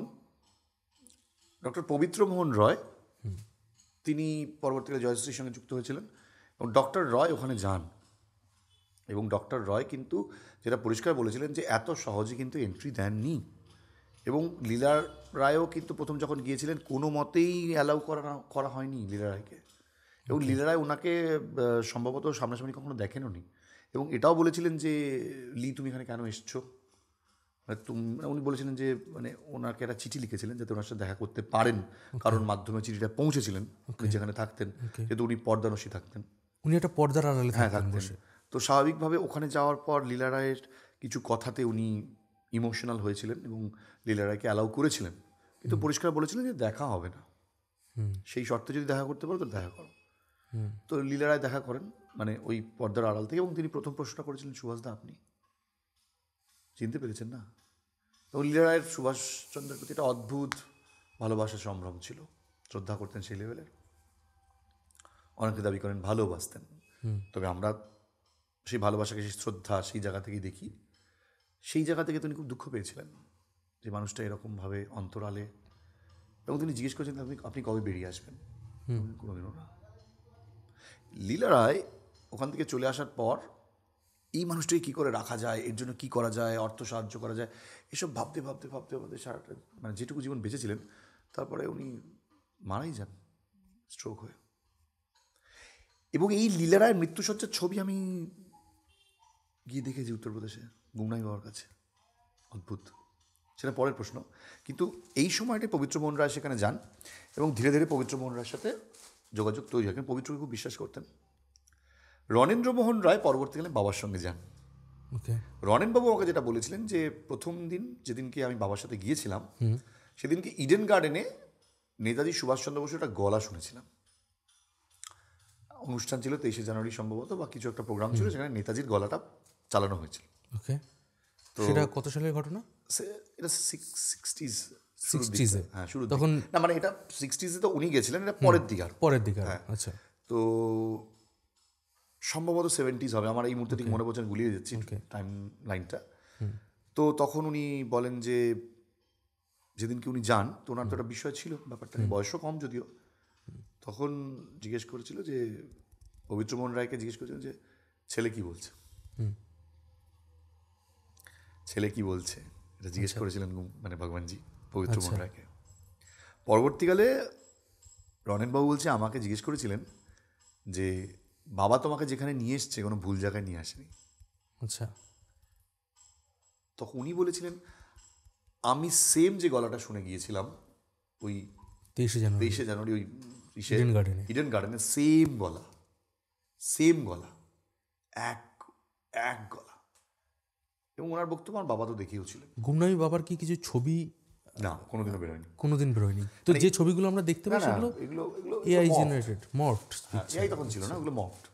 ডক্টর পবিত্র মোহন রয় তিনি পরবর্তীকালে জয়শ্রীর সঙ্গে যুক্ত হয়েছিলেন, এবং ডক্টর রয় ওখানে যান, এবং ডক্টর রয় কিন্তু যেটা পরিষ্কার বলেছিলেন যে এত সহজে কিন্তু এন্ট্রি দেননি, এবং লীলা রায়ও কিন্তু প্রথম যখন গিয়েছিলেন কোনো মতেই অ্যালাউ করা হয়নি লীলা রায়কে, এবং লীলা রায় ওনাকে সম্ভবত সামনাসামনি কখনো দেখেনও নি, এবং এটাও বলেছিলেন যে লি তুমি এখানে কেন এসছো, মানে উনি বলেছিলেন যে মানে ওনাকে একটা চিঠি লিখেছিলেন যাতে ওনার সাথে দেখা করতে পারেন, কারণ মাধ্যমে চিঠিটা পৌঁছেছিলেন উনি যেখানে থাকতেন, যেহেতু উনি পর্দানসী থাকতেন, উনি একটা পর্দার আড়ালে থাকতেন বসে। তো স্বাভাবিকভাবে ওখানে যাওয়ার পর লীলা রায়ের কিছু কথাতে উনি ইমোশনাল হয়েছিলেন, এবং লীলা রায়কে অ্যালাউ করেছিলেন, কিন্তু পরিষ্কার বলেছিলেন যে দেখা হবে না, সেই শর্তে যদি দেখা করতে পারো তো দেখা করো। তো লীলা রায় দেখা করেন, মানে ওই পর্দার আড়াল থেকে, এবং তিনি প্রথম প্রশ্নটা করেছিলেন, সুভাষদা আপনি চিনতে পেরেছেন না? এবং লীলা রায়ের সুভাষচন্দ্রের প্রতি একটা অদ্ভুত ভালোবাসার সম্ভ্রম ছিল, শ্রদ্ধা করতেন সেই লেভেলের, অনেকে দাবি করেন ভালোবাসতেন। তবে আমরা সেই ভালোবাসাকে, সেই শ্রদ্ধা সেই জায়গা থেকেই দেখি। সেই জায়গা থেকে তিনি খুব দুঃখ পেয়েছিলেন যে মানুষটা এরকমভাবে অন্তরালে, এবং তিনি জিজ্ঞেস করেছেন আপনি কবে বেরিয়ে আসবেন? কোনোদিনও না। লীলা রায় ওখান থেকে চলে আসার পর এই মানুষটাকে কী করে রাখা যায়, এর জন্য কী করা যায়, অর্থ সাহায্য করা যায়, এসব ভাবতে ভাবতে ভাবতে ভাবতে সারাটা, মানে যেটুকু জীবন বেঁচেছিলেন, তারপরে উনি মারাই যান স্ট্রোক হয়ে। এবং এই লীলা রায়ের মৃত্যুসজ্জার ছবি আমি গিয়ে দেখেছি উত্তরপ্রদেশে গুমনামি বাবার কাছে। অদ্ভুত, সেটা পরের প্রশ্ন। কিন্তু এই সময়টাই পবিত্র মোহন রায় সেখানে যান, এবং ধীরে ধীরে পবিত্র মোহন রায়ের সাথে যোগাযোগ তৈরি হয়। পবিত্রকে খুব বিশ্বাস করতেন। রণেন্দ্র মোহন রায় পরবর্তীকালে বাবার সঙ্গে যান। রণেনবাবু আমাকে যেটা বলেছিলেন যে প্রথম দিন যেদিনকে আমি বাবার সাথে গিয়েছিলাম, সেদিনকে ইডেন গার্ডেনে নেতাজি সুভাষচন্দ্র বসুর একটা গলা শুনেছিলাম। অনুষ্ঠান ছিল 23শে জানুয়ারি সম্ভবত, বা কিছু একটা প্রোগ্রাম ছিল, সেখানে নেতাজির গলাটা চালানো হয়েছিল। ওকে, সেটা কত সালের ঘটনা? এটা সিক্সটিজ, 60s এ? হ্যাঁ শুরু তখন না, মানে এটা 60s তো উনি গেছিলেন, এটা পরের দিকে আর। পরের দিকে? আচ্ছা, তো সম্ভবত 70s হবে, আমার এই মুহূর্তে ঠিক মনে পড়ছে না, গুলিয়ে যাচ্ছি টাইম লাইনটা। তো তখন উনি বলেন যে যেদিনকে উনি যান, তো ওনার তো একটা বিষয় ছিল ব্যাপারটা, বয়সও কম যদিও, তখন জিজ্ঞেস করেছিল যে পবিত্রমোহন রায়কে জিজ্ঞেস করেছিলেন যে ছেলে কি বলছে, ছেলে কি বলছে, এটা জিজ্ঞেস করেছিলেন মানে ভগবানজি পবিত্রমোহন রায়কে। পরবর্তীকালে রনেনবাবু বলছে আমাকে জিজ্ঞেস করেছিলেন যে বাবা তোমাকে যেখানে নিয়ে এসছে কোনো ভুল জায়গায় নিয়ে আসেনি। আচ্ছা, তখন উনি বলেছিলেন আমি সেম যে গলাটা শুনে গিয়েছিলাম ওই 23শে জানুয়ারি ওই ইডেন গার্ডেনে, সেম গলা, সেম গলা, এক গলা। এবং ওনার বক্তব্য আমার বাবা তো দেখেও ছিলেন। গুমনামি বাবার কি কিছু ছবি? না, কোনোদিনও বেরোয়নি। কোনোদিন বেরোয়নি। তো যে ছবিগুলো আমরা দেখতে পাই সেগুলো এগুলো এআই জেনারেটেড, মর্ফড। এআই তখন ছিল না, ওগুলো মর্ফড,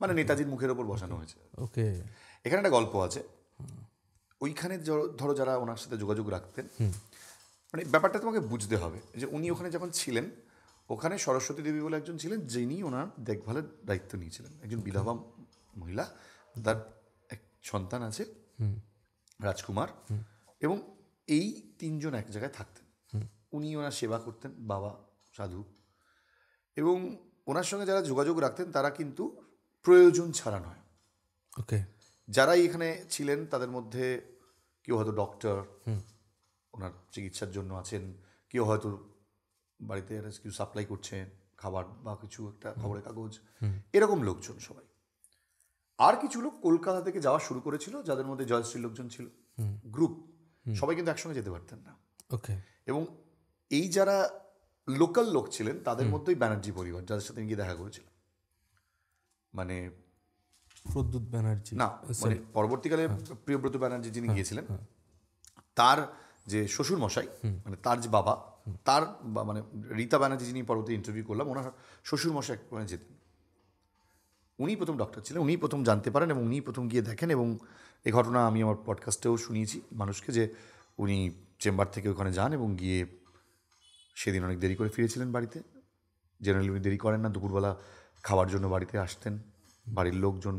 মানে নেতাজির মুখের ওপর বসানো হয়েছে। ওকে, এখানে একটা গল্প আছে। ওইখানে ধরো যারা ওনার সাথে যোগাযোগ রাখতেন, মানে ব্যাপারটা তোমাকে বুঝতে হবে যে উনি ওখানে যখন ছিলেন, ওখানে সরস্বতী দেবী বলে একজন ছিলেন যিনি ওনার দেখভালের দায়িত্ব নিয়েছিলেন, একজন বিধবা মহিলা, তার এক সন্তান আছে রাজকুমার, এবং এই তিনজন এক জায়গায় থাকতেন। উনি ওনার সেবা করতেন, বাবা সাধু, এবং ওনার সঙ্গে যারা যোগাযোগ রাখতেন তারা কিন্তু প্রয়োজন ছাড়া নয়। ওকে, যারাই এখানে ছিলেন তাদের মধ্যে কেউ হয়তো ডক্টর, ওনার চিকিৎসার জন্য আছেন, কেউ হয়তো বাড়িতে কিছু সাপ্লাই করছে, খাবার বা কিছু একটা খবরের কাগজ, এরকম লোকজন সবাই। আর কিছু লোক কলকাতা থেকে যাওয়া শুরু করেছিল, যাদের মধ্যে জয়শ্রীর লোকজন ছিল, গ্রুপ, সবাই কিন্তু একসঙ্গে যেতে পারতেন না। ওকে, এবং এই যারা লোকাল লোক ছিলেন তাদের মধ্যেই ব্যানার্জি পরিবার, যাদের সাথে গিয়ে দেখা করেছিল, মানে প্রদ্যুৎ ব্যানার্জি না, মানে পরবর্তীকালে প্রিয়ব্রত ব্যানার্জি যিনি গিয়েছিলেন, তার যে শ্বশুর মশাই, মানে তার যে বাবা, তার মানে রীতা ব্যানার্জি যিনি পরবর্তী ইন্টারভিউ করলাম, ওনার শ্বশুর মশাই এক যেতেন, উনি প্রথম ডক্টর ছিলেন, উনি প্রথম জানতে পারেন এবং উনি প্রথম গিয়ে দেখেন। এবং এই ঘটনা আমি আমার পডকাস্টেও শুনিয়েছি মানুষকে, যে উনি চেম্বার থেকে ওখানে যান এবং গিয়ে সেদিন অনেক দেরি করে ফিরেছিলেন বাড়িতে। জেনারেলি উনি দেরি করেন না, দুপুরবেলা খাওয়ার জন্য বাড়িতে আসতেন। বাড়ির লোকজন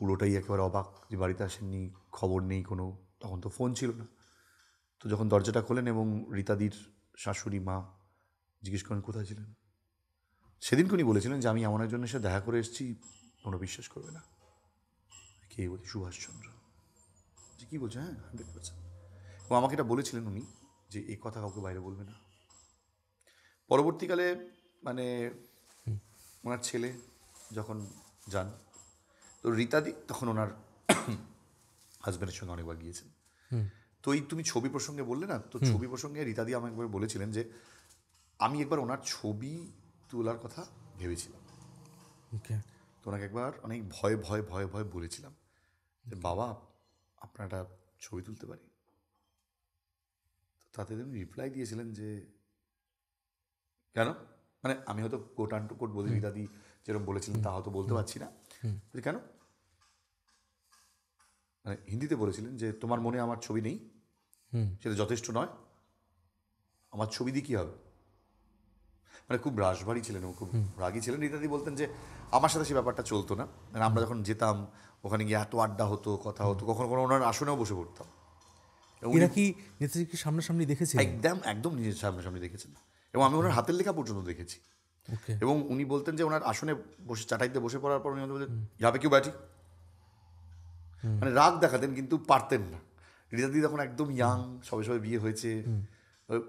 পুরোটাই একেবারে অবাক যে বাড়িতে আসেননি, খবর নেই কোনো, তখন তো ফোন ছিল না। তো যখন দরজাটা খোলেন এবং রীতাদির শাশুড়ি মা জিজ্ঞেস করেন কোথায় ছিলেন, সেদিনকে উনি বলেছিলেন যে আমি এমন একজনের সাথে দেখা করে এসেছি কোনো বিশ্বাস করবে না। কে বলছি? সুভাষচন্দ্র। যে কী বলছে? হ্যাঁ, 100%। এবং আমাকে এটা বলেছিলেন উনি যে এই কথা কাউকে বাইরে বলবে না। পরবর্তীকালে মানে ওনার ছেলে যখন যান, তো রীতাদি তখন ওনার হাজব্যান্ডের সঙ্গে অনেকবার গিয়েছেন। তো এই তুমি ছবি প্রসঙ্গে বললে না, তো ছবি প্রসঙ্গে রীতাদি আমাকে একবার বলেছিলেন যে আমি একবার ওনার ছবি তোলার কথা ভেবেছিলাম। ওকে, তো ওনাকে একবার অনেক ভয়ে ভয়ে ভয়ে ভয়ে বলেছিলাম যে বাবা আপনার একটা ছবি তুলতে পারি? তো তাতে তিনি রিপ্লাই দিয়েছিলেন যে কেন, মানে আমি হয়তো কোট আন টু কোট বলি, রীতাদি যেরকম বলেছিলেন তা হয়তো বলতে পারছি না, কেন, মানে হিন্দিতে বলেছিলেন যে তোমার মনে আমার ছবি নেই, সেটা যথেষ্ট নয়, আমার ছবি দিয়ে কী হবে? মানে খুব রাশভারী ছিলেন এবং খুব রাগী ছিলেন। রীতাদি বলতেন যে আমার সাথে সে ব্যাপারটা চলতো না, মানে আমরা যখন যেতাম ওখানে গিয়ে এত আড্ডা হতো, কথা হতো, কখনো কোনো ওনার আসনেও বসে পড়তাম। এরা কি নেতাজিকে সামনাসামনি দেখেছেন? একদম নিজের সামনাসামনি দেখেছেন, এবং আমি ওনার হাতের লেখা পর্যন্ত দেখেছি। এবং উনি বলতেন যে ওনার আসনে বসে চাটাইতে বসে পড়ার পর উনি বলতেন যাবে কেউ ব্যাটি, মানে রাগ দেখাতেন কিন্তু পারতেন না। রীতাদি তখন একদম ইয়াং, সবে সবে বিয়ে হয়েছে।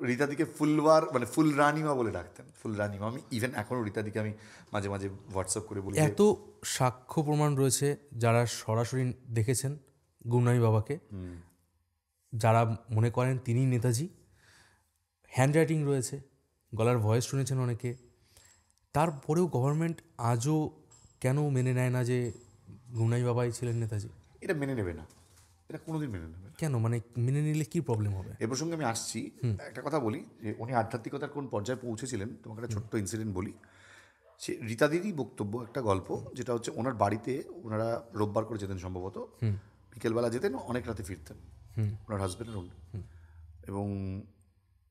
রীতাদিকে ফুলবার মানে ফুল রানিমা বলে ডাকতেন, ফুল রানিমা। আমি ইভেন এখনও রীতাদিকে আমি মাঝে মাঝে হোয়াটসঅ্যাপ করে বলি। এত সাক্ষ্য প্রমাণ রয়েছে যারা সরাসরি দেখেছেন গুমনামি বাবাকে, যারা মনে করেন তিনিই নেতাজি। হ্যান্ডরাইটিং রয়েছে, গলার ভয়েস শুনেছেন অনেকে। তারপরেও গভর্নমেন্ট আজও কেন মেনে নেয় না যে গুমনামি বাবাই ছিলেন নেতাজি? এটা মেনে নেবে না, এটা কোনোদিন মেনে নেবে না। কেন, মানে মেনে নিলে কি প্রবলেম হবে? এ প্রসঙ্গে আমি আসছি। একটা কথা বলি যে উনি আধ্যাত্মিকতার কোন পর্যায়ে পৌঁছেছিলেন, তোমাকে একটা ছোট্ট ইনসিডেন্ট বলি। সে রীতা দিদির বক্তব্য একটা গল্প, যেটা হচ্ছে ওনার বাড়িতে ওনারা রোববার করে যেতেন সম্ভবত, বিকেলবেলা যেতেন, অনেক রাতে ফিরতেন ওনার হাজব্যান্ডের উনি। এবং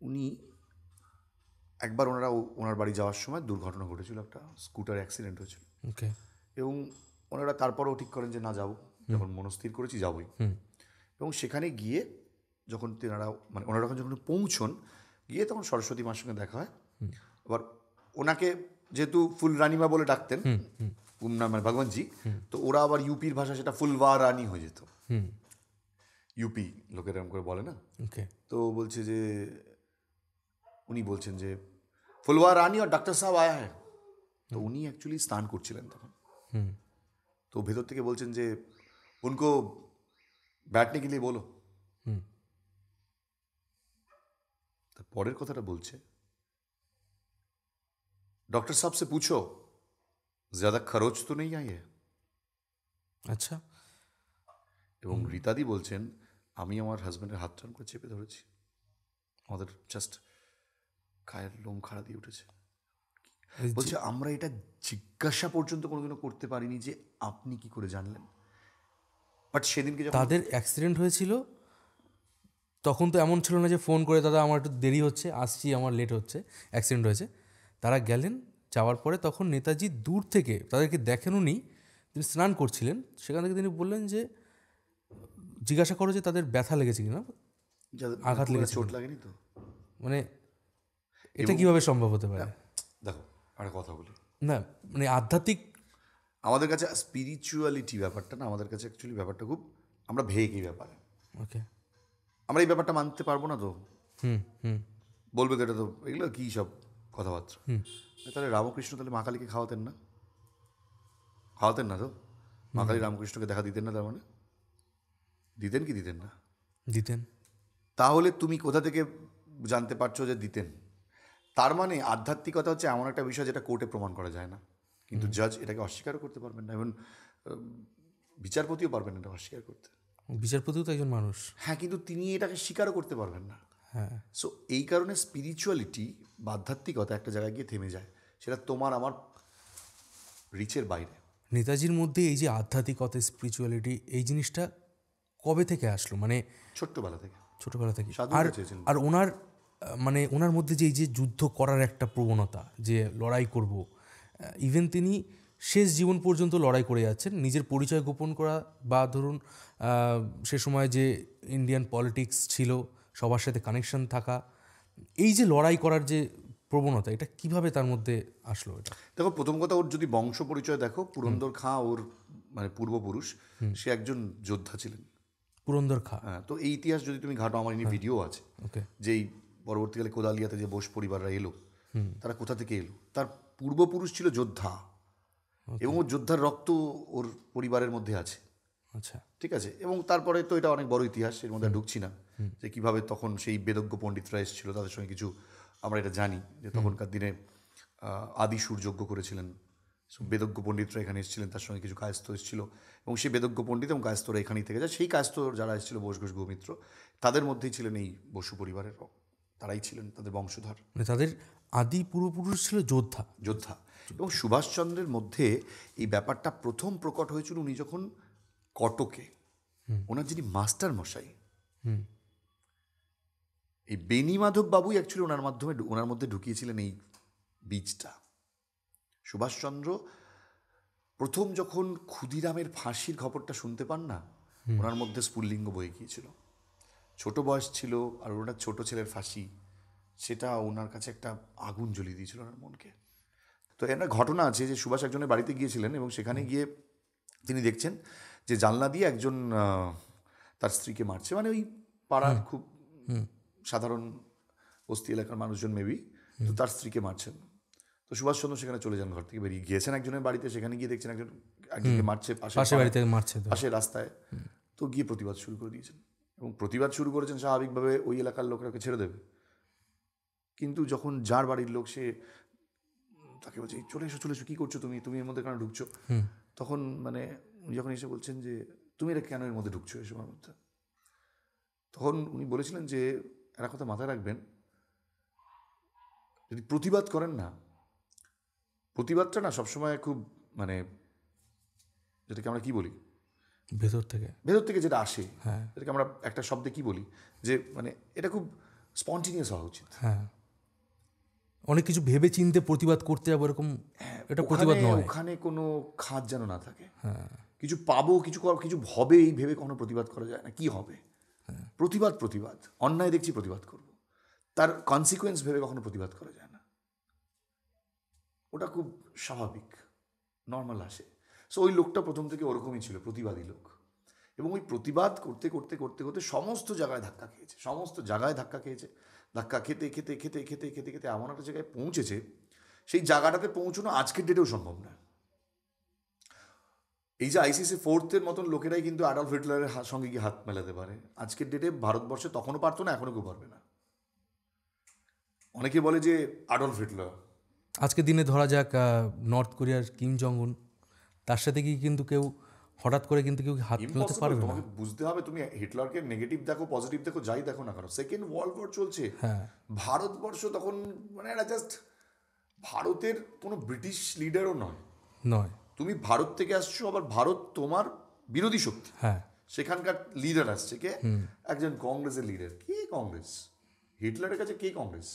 উনি একবার ওনারা ওনার বাড়ি যাওয়ার সময় দুর্ঘটনা ঘটেছিল, একটা স্কুটার অ্যাক্সিডেন্ট হয়েছিল। ওকে। এবং ওনারা তারপরেও ঠিক করেন যে না যাবো, যখন মনস্থির করেছি যাবোই। এবং সেখানে গিয়ে যখন তেনারা মানে ওনারা যখন পৌঁছন, গিয়ে তখন সরস্বতী মার সঙ্গে দেখা হয়। আবার ওনাকে যেহেতু ফুল রানিমা বলে ডাকতেন মানে ভগবানজি, তো ওরা আবার ইউপির ভাষা সেটা ফুলওয়া রানী হয়ে যেত। ইউপি লোকের এরকম করে বলে না। ওকে। তো বলছে যে উনি বলছেন যে ফুলওয়া রানী আর ডাক্তার সাহেব আয়া হ্যাঁ। তো উনি অ্যাকচুয়ালি স্নান করছিলেন তখন। তো ভেতর থেকে বলছেন যে উনকো बैठने के लिए बोलो। তার পরের কথাটা বলছে, डॉक्टर साहब से पूछो ज्यादा खरोच तो नहीं आई है। আচ্ছা। এবং রীতাদি বলছেন আমি আমার হাজব্যান্ডের হাত টান করে চেপে ধরেছি, আমাদের জাস্ট গায়ের লোম খাড়া দিয়ে উঠেছে। বলছে আমরা এটা জিজ্ঞাসা পর্যন্ত কোনোদিনও করতে পারিনি যে আপনি কি করে জানলেন। বাট সেদিনকে যখন তাদের অ্যাক্সিডেন্ট হয়েছিল তখন তো এমন ছিল না যে ফোন করে দাদা আমার একটু দেরি হচ্ছে, আসছি, আমার লেট হচ্ছে, অ্যাক্সিডেন্ট হয়েছে। তারা গেলেন, যাওয়ার পরে তখন নেতাজি দূর থেকে তাদেরকে দেখেন, উনি তিনি স্নান করছিলেন, সেখান থেকে তিনি বললেন যে জিজ্ঞাসা করো যে তাদের ব্যথা লেগেছে কিনা, আঘাত লেগেছে, চোট লাগেনি তো। মানে এটা কিভাবে সম্ভব হতে পারে? দেখো একটা কথা বলি, না মানে আধ্যাত্মিক আমাদের কাছে স্পিরিচুয়ালিটি ব্যাপারটা না, আমাদের কাছে অ্যাকচুয়ালি ব্যাপারটা খুব আমরা ভেগ এই ব্যাপারে। ওকে। আমরা এই ব্যাপারটা মানতে পারবো না তো, বলবে তো এটা তো এগুলো কী সব কথাবার্তা। তাহলে রামকৃষ্ণ তাহলে মা কালীকে খাওয়াতেন না? খাওয়াতেন না তো? মা কালী রামকৃষ্ণকে দেখা দিতেন না? তার মানে দিতেন কি দিতেন না? দিতেন। তাহলে তুমি কোথা থেকে জানতে পারছো যে দিতেন? তার মানে আধ্যাত্মিকতা হচ্ছে এমন একটা বিষয় যেটা কোর্টে প্রমাণ করা যায় না, কিন্তু জাজ এটাকে অস্বীকারও করতে পারবেন না, এবং বিচারপতিও পারবেন না এটা অস্বীকার করতে। বিচারপতিও তো একজন মানুষ। হ্যাঁ, কিন্তু তিনি এটাকে স্বীকারও করতে পারবেন না। হ্যাঁ। সো এই কারণে স্পিরিচুয়ালিটি বা আধ্যাত্মিকতা একটা জায়গায় গিয়ে থেমে যায়, সেটা তোমার আমার রিচের বাইরে। নেতাজির মধ্যে এই যে আধ্যাত্মিকতা, স্পিরিচুয়ালিটি, এই জিনিসটা কবে থেকে আসলো? মানে ছোট্টবেলা থেকে, ছোটবেলা থেকে। সাধুরা চেয়েছিলেন। আর ওনার মানে ওনার মধ্যে যে এই যে যুদ্ধ করার একটা প্রবণতা, যে লড়াই করব, ইভেন তিনি শেষ জীবন পর্যন্ত লড়াই করে যাচ্ছেন, নিজের পরিচয় গোপন করা, বা ধরুন সে সময় যে ইন্ডিয়ান পলিটিক্স ছিল, সবার সাথে কানেকশন থাকা, এই যে লড়াই করার যে প্রবণতা, এটা কিভাবে তার মধ্যে আসলো? এটা দেখো, প্রথম কথা ওর যদি বংশ পরিচয় দেখো, পুরন্দর খাঁ ওর মানে পূর্বপুরুষ, সে একজন যোদ্ধা ছিলেন, পুরন্দর খাঁ। হ্যাঁ। তো এই ইতিহাস যদি তুমি ঘাটো, আমার ইনি ভিডিও আছে। ওকে। যেই পরবর্তীকালে কোদালিয়াতে যে বোস পরিবাররা এলো, তারা কোথা থেকে এলো, তার পূর্বপুরুষ ছিল যোদ্ধা, এবং ওর যোদ্ধার রক্ত ওর পরিবারের মধ্যে আছে। আচ্ছা। ঠিক আছে। এবং তারপরে তো এটা অনেক বড় ইতিহাস, এর মধ্যে ঢুকছি না যে কীভাবে তখন সেই বেদজ্ঞ পণ্ডিতরা এসেছিল, তাদের সঙ্গে কিছু আমরা এটা জানি যে তখনকার দিনে আদি সূর্যজ্ঞ করেছিলেন, বেদজ্ঞ পণ্ডিতরা এখানে এসেছিলেন, তার সঙ্গে কিছু কায়স্থ এসেছিল, এবং সেই বেদজ্ঞ পণ্ডিত এবং কায়স্থরা এখানেই থেকে যায়। সেই কায়স্থ যারা এসেছিল বোস ঘোষ গৌমিত্র, তাদের মধ্যেই ছিলেন এই বসু পরিবারের, তারাই ছিলেন তাদের বংশধর, মানে তাদের আদি পূর্বপুরুষ ছিল যোদ্ধা। যোদ্ধা। এবং সুভাষচন্দ্রের মধ্যে এই ব্যাপারটা প্রথম প্রকট হয়েছিল উনি যখন কটকে, ওনার যিনি মাস্টার মশাই, এই বেণীমাধব বাবুই অ্যাকচুয়ালি ওনার মধ্যে ঢুকিয়েছিলেন এই বীজটা। সুভাষচন্দ্র প্রথম যখন ক্ষুদিরামের ফাঁসির খবরটা শুনতে পান না, ওনার মধ্যে স্ফুল্লিঙ্গ বয়ে গিয়েছিল। ছোট বয়স ছিল, আর ওনার ছোট ছেলের ফাঁসি, সেটা ওনার কাছে একটা আগুন জ্বলিয়ে দিয়েছিল ওনার মনকে। তো একটা ঘটনা আছে যে সুভাষ একজনের বাড়িতে গিয়েছিলেন, এবং সেখানে গিয়ে তিনি দেখছেন যে জানলা দিয়ে একজন তার স্ত্রীকে মারছে, মানে ওই পাড়ার খুব সাধারণ বস্তি এলাকার মানুষজন মেবি, তো তার স্ত্রীকে মারছেন। তো সুভাষচন্দ্র সেখানে চলে যান, ঘর থেকে বেরিয়ে গিয়েছেন একজনের বাড়িতে, সেখানে গিয়ে দেখছেন একজনকে মারছে পাশে বাড়িতে মারছে, পাশে রাস্তায়। তো গিয়ে প্রতিবাদ শুরু করে দিয়েছেন, এবং প্রতিবাদ শুরু করেছেন স্বাভাবিকভাবে, ওই এলাকার লোকরা ওকে ছেড়ে দেবে। কিন্তু যখন যার বাড়ির লোক, সে তাকে বলছে চলে এসো চলে এসো, কী করছো তুমি, তুমি এর মধ্যে কেন ঢুকছো? তখন মানে উনি যখন এসে বলছেন যে তুমি এটা কেন এর মধ্যে ঢুকছো এসবের মধ্যে, তখন উনি বলেছিলেন যে একটা কথা মাথায় রাখবেন, যদি প্রতিবাদ করেন না, প্রতিবাদটা না সবসময় খুব মানে যেটাকে আমরা কি বলি, ভেতর থেকে যেটা আসে, এটাকে আমরা একটা শব্দে কি বলি, যে মানে এটা খুব স্পন্টেনিয়াস হওয়া উচিত। হ্যাঁ, অনেক কিছু ভেবে চিনতে প্রতিবাদ করতে যাবো এরকম, এটা প্রতিবাদ নয়। ওখানে কোনো খাদ যেন না থাকে। কিছু পাবো, কিছু হবে এই ভেবে কোনো প্রতিবাদ করা যায় না। কি হবে? প্রতিবাদ অন্যায় দেখছি প্রতিবাদ করব, তার কনসিকুয়েন্স ভেবে কখনো প্রতিবাদ করা যায় না। ওটা খুব স্বাভাবিক, নর্মাল আসে। সো ওই লোকটা প্রথম থেকে ওরকমই ছিল, প্রতিবাদী লোক। এবং ওই প্রতিবাদ করতে করতে করতে করতে সমস্ত জায়গায় ধাক্কা খেয়েছে, ধাক্কা খেতে খেতে খেতে খেতে খেতে খেতে এমন একটা জায়গায় পৌঁছেছে, সেই জায়গাটাতে পৌঁছানো আজকের ডেটেও সম্ভব না। এই যে আইসিসি 4th মতন লোকেরাই কিন্তু অ্যাডলফ হিটলারের সঙ্গে গিয়ে হাত মেলাতে পারে। আজকের ডেটে ভারতবর্ষে তখনও পারতো না, এখনও কেউ পারবে না। অনেকে বলে যে অ্যাডলফ হিটলার, আজকের দিনে ধরা যাক নর্থ কোরিয়ার কিম জং উন, তার সাথে কি কিন্তু কেউ হঠাৎ করে কিন্তু কেউ হাত মেলাতে পারবে না। তোমাকে বুঝতে হবে, তুমি হিটলারকে নেগেটিভ দেখো, পজিটিভ দেখো, যাই দেখো না কেন, সেকেন্ড ওয়ার্ল্ড ওয়ার চলছে। ভারতবর্ষ তখন মানে এটা জাস্ট ভারতের কোনো ব্রিটিশ লিডারও নয়। তুমি ভারত থেকে আসছো, আবার ভারত তোমার বিরোধী শক্তি। সেখানকার লিডার আসছে কে? একজন কংগ্রেসের লিডার। কি কংগ্রেস? হিটলারের কাছে কে কংগ্রেস?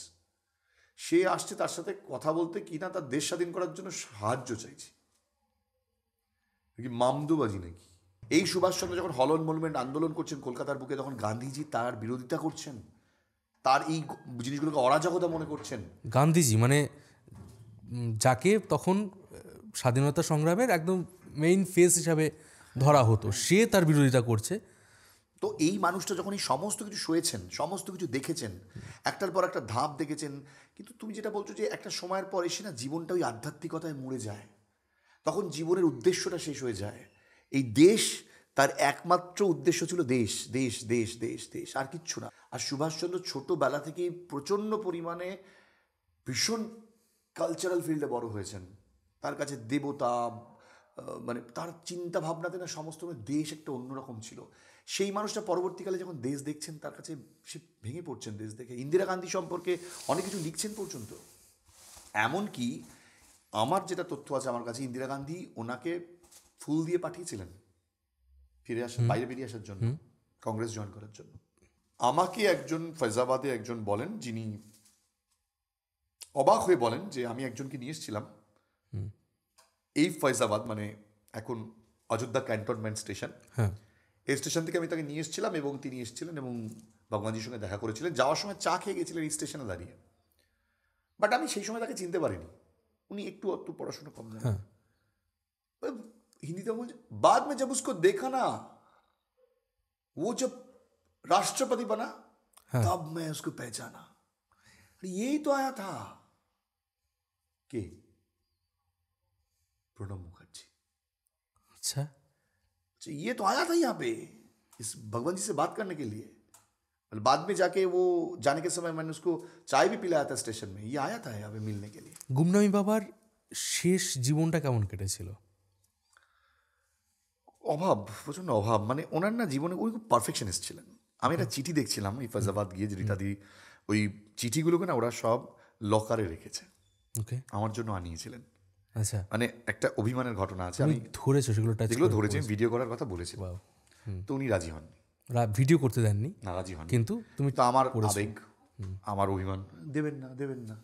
সে আসছে তার সাথে কথা বলতে, কিনা তার দেশ স্বাধীন করার জন্য সাহায্য চাইছে। কি মামদুবাজি নাকি? এই সুভাষচন্দ্র যখন হলন মুভমেন্ট আন্দোলন করছেন কলকাতার বুকে, তখন গান্ধীজি তার বিরোধিতা করছেন, তার এই জিনিসগুলোকে অরাজকতা মনে করছেন। গান্ধীজি মানে যাকে তখন স্বাধীনতা সংগ্রামের একদম মেইন ফেস হিসাবে ধরা হতো, সে তার বিরোধিতা করছে। তো এই মানুষটা যখন এই সমস্ত কিছু সয়েছেন, সমস্ত কিছু দেখেছেন, একটার পর একটা ধাপ দেখেছেন, কিন্তু তুমি যেটা বলছো যে একটা সময়ের পর এসে না জীবনটা ওই আধ্যাত্মিকতায় মরে যায়, তখন জীবনের উদ্দেশ্যটা শেষ হয়ে যায়। এই দেশ, তার একমাত্র উদ্দেশ্য ছিল দেশ দেশ দেশ দেশ দেশ, আর কিচ্ছু না। আর সুভাষচন্দ্র ছোটোবেলা থেকেই প্রচণ্ড পরিমাণে ভীষণ কালচারাল ফিল্ডে বড় হয়েছেন। তার কাছে দেবতা, মানে তার চিন্তা ভাবনাতে না সমস্ত দেশ একটা অন্যরকম ছিল। সেই মানুষটা পরবর্তীকালে যখন দেশ দেখছেন, তার কাছে সে ভেঙে পড়ছেন দেশ দেখে। ইন্দিরা গান্ধী সম্পর্কে অনেক কিছু লিখছেন পর্যন্ত। এমনকি আমার যেটা তথ্য আছে আমার কাছে, ইন্দিরা গান্ধী ওনাকে ফুল দিয়ে পাঠিয়েছিলেন বাইরে বেরিয়ে আসার জন্য, কংগ্রেস জয়েন করার জন্য। আমাকে একজন ফৈজাবাদে একজন বলেন, যিনি অবাক হয়ে বলেন যে আমি একজনকে নিয়ে এসেছিলাম এই ফৈজাবাদ, মানে এখন অযোধ্যা ক্যান্টনমেন্ট স্টেশন, এই স্টেশন থেকে আমি তাকে নিয়ে এসেছিলাম, এবং তিনি এসেছিলেন এবং ভগবানজির সঙ্গে দেখা করেছিলেন। যাওয়ার সময় চা খেয়ে গেছিলেন এই স্টেশনে দাঁড়িয়ে। বাট আমি সেই সময় তাকে চিনতে পারিনি, উনি একটু পড়াশোনা কম জানেন। हिंदी तो मुझे बाद में जब उसको देखा ना, वो जब राष्ट्रपति बना, तब मैं उसको पहचाना, यही तो आया था के प्रणब मुखर्जी। अच्छा, ये तो आया था यहाँ पे इस भगवान जी से बात करने के लिए। बाद में जाके वो जाने के समय मैंने उसको चाय भी पिलाया था स्टेशन में, ये आया था यहाँ पे मिलने के लिए। গুমনামি বাবার শেষ জীবনটা কেমন কেটেছিল? অভাব, প্রচণ্ড অভাব। মানে ওনার না জীবনে উনি খুব পারফেকশনিস্ট ছিলেন। আমি একটা চিঠি দেখছিলাম এই ফৈজাবাদ গিয়ে, যে রীতাদি ওই চিঠিগুলোকে না ওরা সব লকারে রেখেছে, আমার জন্য আনিয়েছিলেন। আচ্ছা, মানে একটা অভিমানের ঘটনা আছে, আমি ধরেছো যেগুলো ধরেছি, ভিডিও করার কথা বলেছি, তো উনি রাজি হননি, ভিডিও করতে দেননি, না রাজি হন। কিন্তু তুমি তো আমার আবেগ, আমার অভিমান, দেবেন না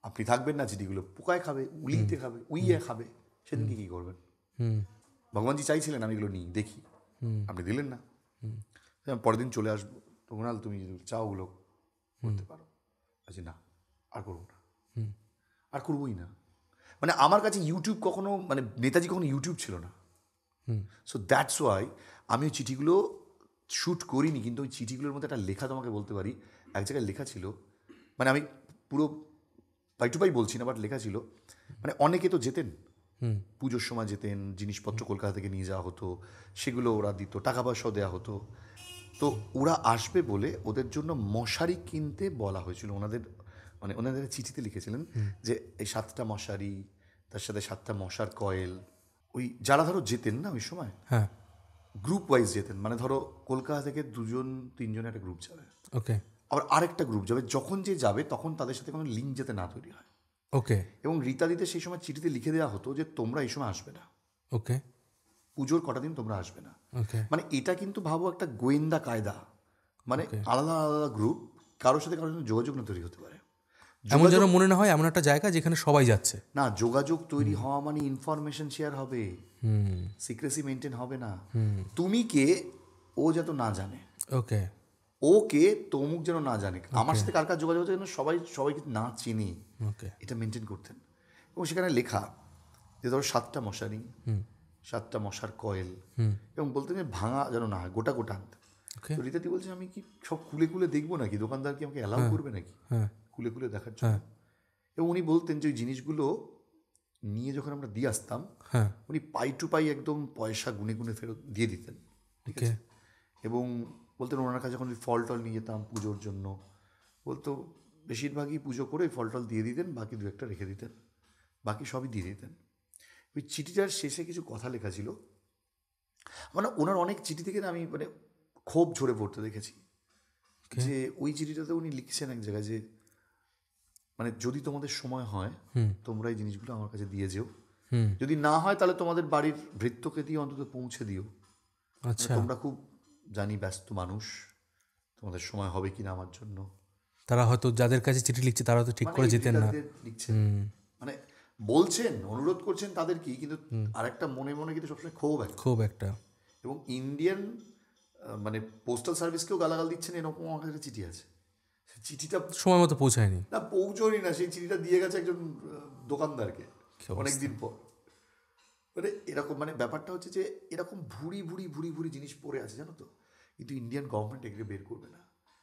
আপনি থাকবেন না, চিঠিগুলো পোকায় খাবে, উলিতে খাবে, উইয়ে খাবে, সেদিনকে কী করবেন? ভগবানজি চাইছিলেন আমি এগুলো নিই দেখি, আপনি দিলেন না। পরের দিন চলে আসবো, তো ওনাল তুমি যদি চাও ওগুলো করতে পারো। আচ্ছা না, আর করবো না, আর করবোই না। মানে আমার কাছে ইউটিউব কখনো, মানে নেতাজি কখনো ইউটিউব ছিল না। সো দ্যাটস ওয়াই আমি ওই চিঠিগুলো শ্যুট করিনি, কিন্তু ওই চিঠিগুলোর মধ্যে একটা লেখা তোমাকে বলতে পারি। এক জায়গায় লেখা ছিল, মানে আমি পুরো পাই টু পাই বলছি না, বাট লেখা ছিল, মানে অনেকে তো যেতেন পুজোর সময়, যেতেন, জিনিসপত্র কলকাতা থেকে নিয়ে যাওয়া হতো, সেগুলো ওরা দিত, টাকা পয়সাও দেওয়া হতো। তো ওরা আসবে বলে ওদের জন্য মশারি কিনতে বলা হয়েছিল। ওনাদের চিঠিতে লিখেছিলেন যে এই 7টা মশারি, তার সাথে 7টা মশার কয়েল। ওই যারা ধরো যেতেন না ওই সময়, গ্রুপ ওয়াইজ যেতেন, মানে ধরো কলকাতা থেকে 2-3 একটা গ্রুপ যাবে, আবার আরেকটা গ্রুপ যাবে, যখন যে যাবে তখন তাদের সাথে কোনো লিঙ্ক যাতে না তৈরি হয়, ওকে এবং রীতাদিতে সেই সময় চিঠিতে লিখে দেওয়া হতো যে তোমরা এই সময় আসবে না, ওকে পুজোর কটা দিন তোমরা আসবে না। ওকে মানে এটা কিন্তু ভাবো একটা গোয়েন্দা কায়দা, মানে আলাদা আলাদা গ্রুপ, কারোর সাথে কারোর সাথে যোগাযোগ না তৈরি হতে পারে। এমন যেন মনে না হয় এমন একটা জায়গা যেখানে সবাই যাচ্ছে। না, যোগাযোগ তৈরি হওয়া মানে ইনফরমেশন শেয়ার হবে, সিক্রেসি মেনটেন হবে না। তুমি কে ও যাতে না জানে, ওকে ও কে তমুক যেন না জানে, আমার সাথে কার কার যোগাযোগ হচ্ছে যেন সবাইকে না চিনি, ওকে এটা মেনটেন করতেন। এবং সেখানে লেখা যে ধরো 7টা মশারি, 7টা মশার কয়েল, এবং বলতেন যে ভাঙা যেন না হয়, গোটা গোটা আনতে। তো রীতাদি বলছে আমি কি সব খুলে খুলে দেখবো নাকি, দোকানদার কি আমাকে অ্যালাউ করবে নাকি খুলে খুলে দেখার জন্য? এবং উনি বলতেন যে ওই জিনিসগুলো নিয়ে যখন আমরা দিয়ে আসতাম, উনি পাই টু পাই একদম পয়সা গুনে গুনে ফেরত দিয়ে দিতেন, ঠিক আছে? এবং বলতেন ওনার কাছে যখন ফল টল নিয়ে যেতাম পুজোর জন্য, বলতো বেশিরভাগই পুজো করে ফল টল দিয়ে দিতেন, বাকি 2-1টা রেখে দিতেন, বাকি সবই দিয়ে দিতেন। ওই চিঠিটার শেষে কিছু কথা লেখা ছিল, মানে ওনার অনেক চিঠি থেকে না আমি মানে ক্ষোভ ঝরে পড়তে দেখেছি। যে ওই চিঠিটাতে উনি লিখছেন এক জায়গায় যে মানে যদি তোমাদের সময় হয় তোমরা এই জিনিসগুলো আমার কাছে দিয়ে যেও, যদি না হয় তাহলে তোমাদের বাড়ির ভৃত্যকে দিয়ে অন্তত পৌঁছে দিও। আচ্ছা, তোমরা খুব জানি ব্যস্ত মানুষ, তোমাদের সময় হবে কিনা আমার জন্য। তারা হয়তো যাদের কাছে চিঠি লিখছে তারা তো ঠিক করে যেতেন না, লিখছেন মানে বলছেন, অনুরোধ করছেন তাদের কি, কিন্তু আরেকটা মনে মনে কিন্তু সবসময় ক্ষোভ একটা। এবং ইন্ডিয়ান মানে পোস্টাল সার্ভিসকেও গালাগাল দিচ্ছেন, এরকম আমার কাছে চিঠি আছে। চিঠিটা সময় মতো পৌঁছায়নি, না পৌঁছনি না, সেই চিঠিটা দিয়ে গেছে একজন দোকানদারকে অনেকদিন পর। মানে এরকম মানে ব্যাপারটা হচ্ছে যে এরকম ভুড়ি ভুড়ি ভুড়ি ভুড়ি জিনিস পড়ে আছে জানো তো, কিন্তু ইন্ডিয়ান গভর্নমেন্ট এগুলো বের করবে না,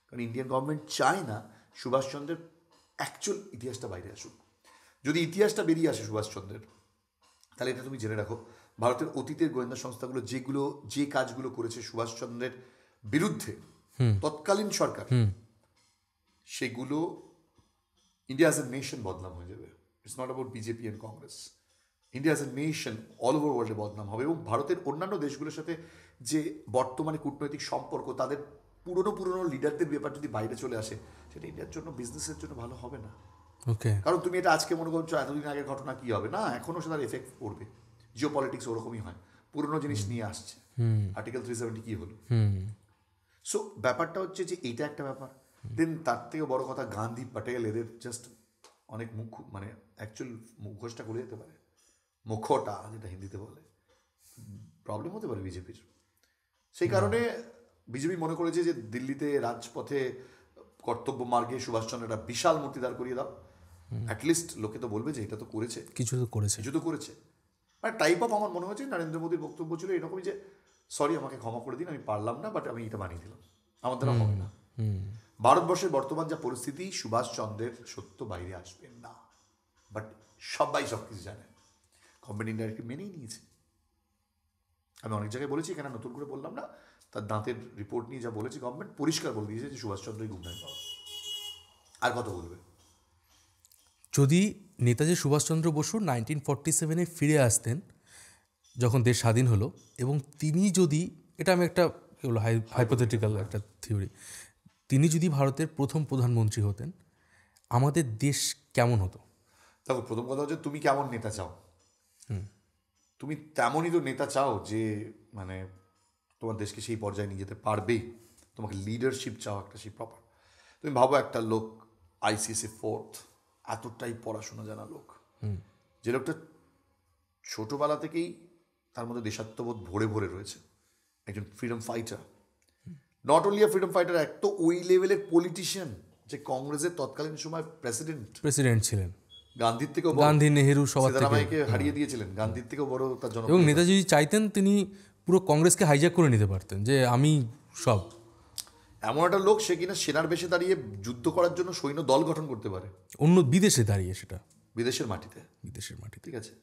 কারণ ইন্ডিয়ান গভর্নমেন্ট চায় না সুভাষচন্দ্রের অ্যাকচুয়াল ইতিহাসটা বাইরে আসুক। যদি ইতিহাসটা বেরিয়ে আসে সুভাষচন্দ্রের, তাহলে এটা তুমি জেনে রাখো, ভারতের অতীতের গোয়েন্দা সংস্থাগুলো যে কাজগুলো করেছে সুভাষচন্দ্রের বিরুদ্ধে তৎকালীন সরকার, সেগুলো ইন্ডিয়া অ্যাজ এ নেশন বদনাম হয়ে যাবে। It's not about BJP and Congress, India as a nation all over ওয়ার্ল্ডে বদনাম হবে। এবং ভারতের অন্যান্য দেশগুলোর সাথে যে বর্তমানে কূটনৈতিক সম্পর্ক, তাদের পুরনো লিডারদের ব্যাপার যদি বাইরে চলে আসে, সেটা ইন্ডিয়ার জন্য বিজনেসের জন্য ভালো হবে না। ওকে, কারণ তুমি এটা আজকে মনে করছো এতদিন আগের ঘটনা কি হবে, না এখনও সেটার এফেক্ট পড়বে। জিও পলিটিক্স ওরকমই হয়, পুরনো জিনিস নিয়ে আসছে। আর্টিকেল 370 কি হলো? সো ব্যাপারটা হচ্ছে যে এইটা একটা ব্যাপার। দেন তার থেকেও বড় কথা, গান্ধী প্যাটেল এদের জাস্ট অনেক মানে অ্যাকচুয়াল মুখোশটা করে যেতে পারে, মুখটা যেটা হিন্দিতে বলে, প্রবলেম হতে পারে বিজেপির। সেই কারণে বিজেপি মনে করেছে যে দিল্লিতে রাজপথে কর্তব্য মার্গে সুভাষচন্দ্র একটা বিশাল মূর্তি দাঁড় করিয়ে দাও, অ্যাটলিস্ট লোকে তো বলবে যে এটা তো করেছে, কিছু তো করেছে। মানে টাইপ অফ আমার মনে হচ্ছে নরেন্দ্র মোদীর বক্তব্য ছিল এরকমই যে সরি আমাকে ক্ষমা করে দিন, আমি পারলাম না, বাট আমি এটা বানিয়ে দিলাম, আমার দ্বারা হবে না। ভারতবর্ষের বর্তমান যা পরিস্থিতি, সুভাষচন্দ্রের সত্য বাইরে আসবে না, বাট সবাই সব কিছু জানে, গভর্নমেন্ট ইন্ডিয়াকে মেনেই নিয়েছে। আমি অনেক জায়গায় বলেছি, এখানে নতুন করে বললাম না, তার দাঁতের রিপোর্ট নিয়ে যা বলেছে গভর্নমেন্ট পরিষ্কার বলে দিয়েছে যে সুভাষচন্দ্রই গুমনামি পাওয়া। আর কত বলবে? যদি নেতাজি সুভাষচন্দ্র বসু 1947 ফিরে আসতেন যখন দেশ স্বাধীন হলো, এবং তিনি যদি, এটা আমি একটা হাইপোথেটিক্যাল একটা থিওরি, তিনি যদি ভারতের প্রথম প্রধানমন্ত্রী হতেন, আমাদের দেশ কেমন হতো? দেখো, প্রথম কথা হচ্ছে তুমি কেমন নেতা চাও। তুমি তেমনই তো নেতা চাও যে মানে তোমার দেশকে সেই পর্যায়ে নিয়ে যেতে পারবে, তোমাকে লিডারশিপ চাও একটা সেই প্রপার। তুমি ভাবো একটা লোক ICSE 4th, এতটাই পড়াশোনা জানা লোক, যে লোকটা ছোটবেলা থেকেই তার মধ্যে দেশাত্মবোধ ভরে ভরে রয়েছে, একজন freedom fighter, not only a freedom fighter, এক তো ওই লেভেলের পলিটিশিয়ান যে কংগ্রেসের তৎকালীন সময় প্রেসিডেন্ট ছিলেন, গান্ধীর থেকেও গান্ধী, নেহেরু সবার সিদ্ধারামাইয়াকে হারিয়ে দিয়েছিলেন, গান্ধীর থেকেও বড় তার জন্য। এবং নেতাজি যদি চাইতেন তিনি পুরো কংগ্রেসকে হাইজ্যাক করে নিতে পারতেন, যে আমি সব। এমন একটা লোক, সে কিনা সেনার বেশে দাঁড়িয়ে যুদ্ধ করার জন্য সৈন্য দল গঠন করতে পারে, অন্য বিদেশে দাঁড়িয়ে, সেটা বিদেশের মাটিতে। ঠিক আছে,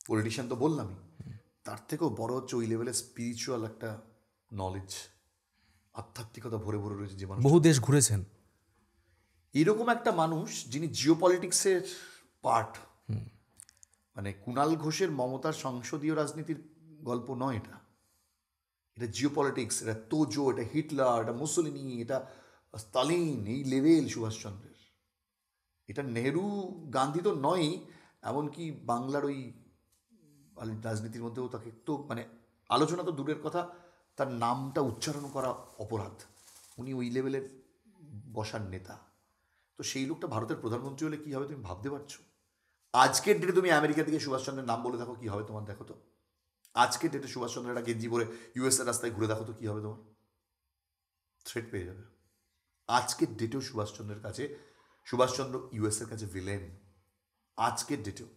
পলিটিশিয়ান তো বললামই, তার থেকেও বড় হচ্ছে ওই লেভেলের স্পিরিচুয়াল একটা নলেজ, আধ্যাত্মিকতা ভরে ভরে রয়েছে, যে মানুষ বহু দেশ ঘুরেছেন। এরকম একটা মানুষ যিনি জিও পলিটিক্সের পার্ট, মানে কুণাল ঘোষের মমতার সংসদীয় রাজনীতির গল্প নয় এটা, এটা জিও পলিটিক্স, এটা তোজো, এটা হিটলার, এটা মুসোলিনি, এটা স্তালিন, এই লেভেল সুভাষচন্দ্রের। এটা নেহেরু গান্ধী তো নয়ই, এমনকি বাংলার ওই রাজনীতির মধ্যেও তাকে তো মানে আলোচনা তো দূরের কথা, তার নামটা উচ্চারণ করা অপরাধ। উনি ওই লেভেলের বসার নেতা। তো সেই লোকটা ভারতের প্রধানমন্ত্রী হলে কী হবে তুমি ভাবতে পারছো? আজকের ডেটে তুমি আমেরিকা থেকে সুভাষচন্দ্রের নাম বলে দেখো কী হবে তোমার, দেখো তো। আজকের ডেটে সুভাষচন্দ্রের একটা গেঞ্জি পরে ইউএসএর রাস্তায় ঘুরে দেখো তো কী হবে তোমার, থ্রেট পেয়ে যাবে। আজকের ডেটেও সুভাষচন্দ্র ইউএসএর কাছে ভিলেন, আজকের ডেটেও।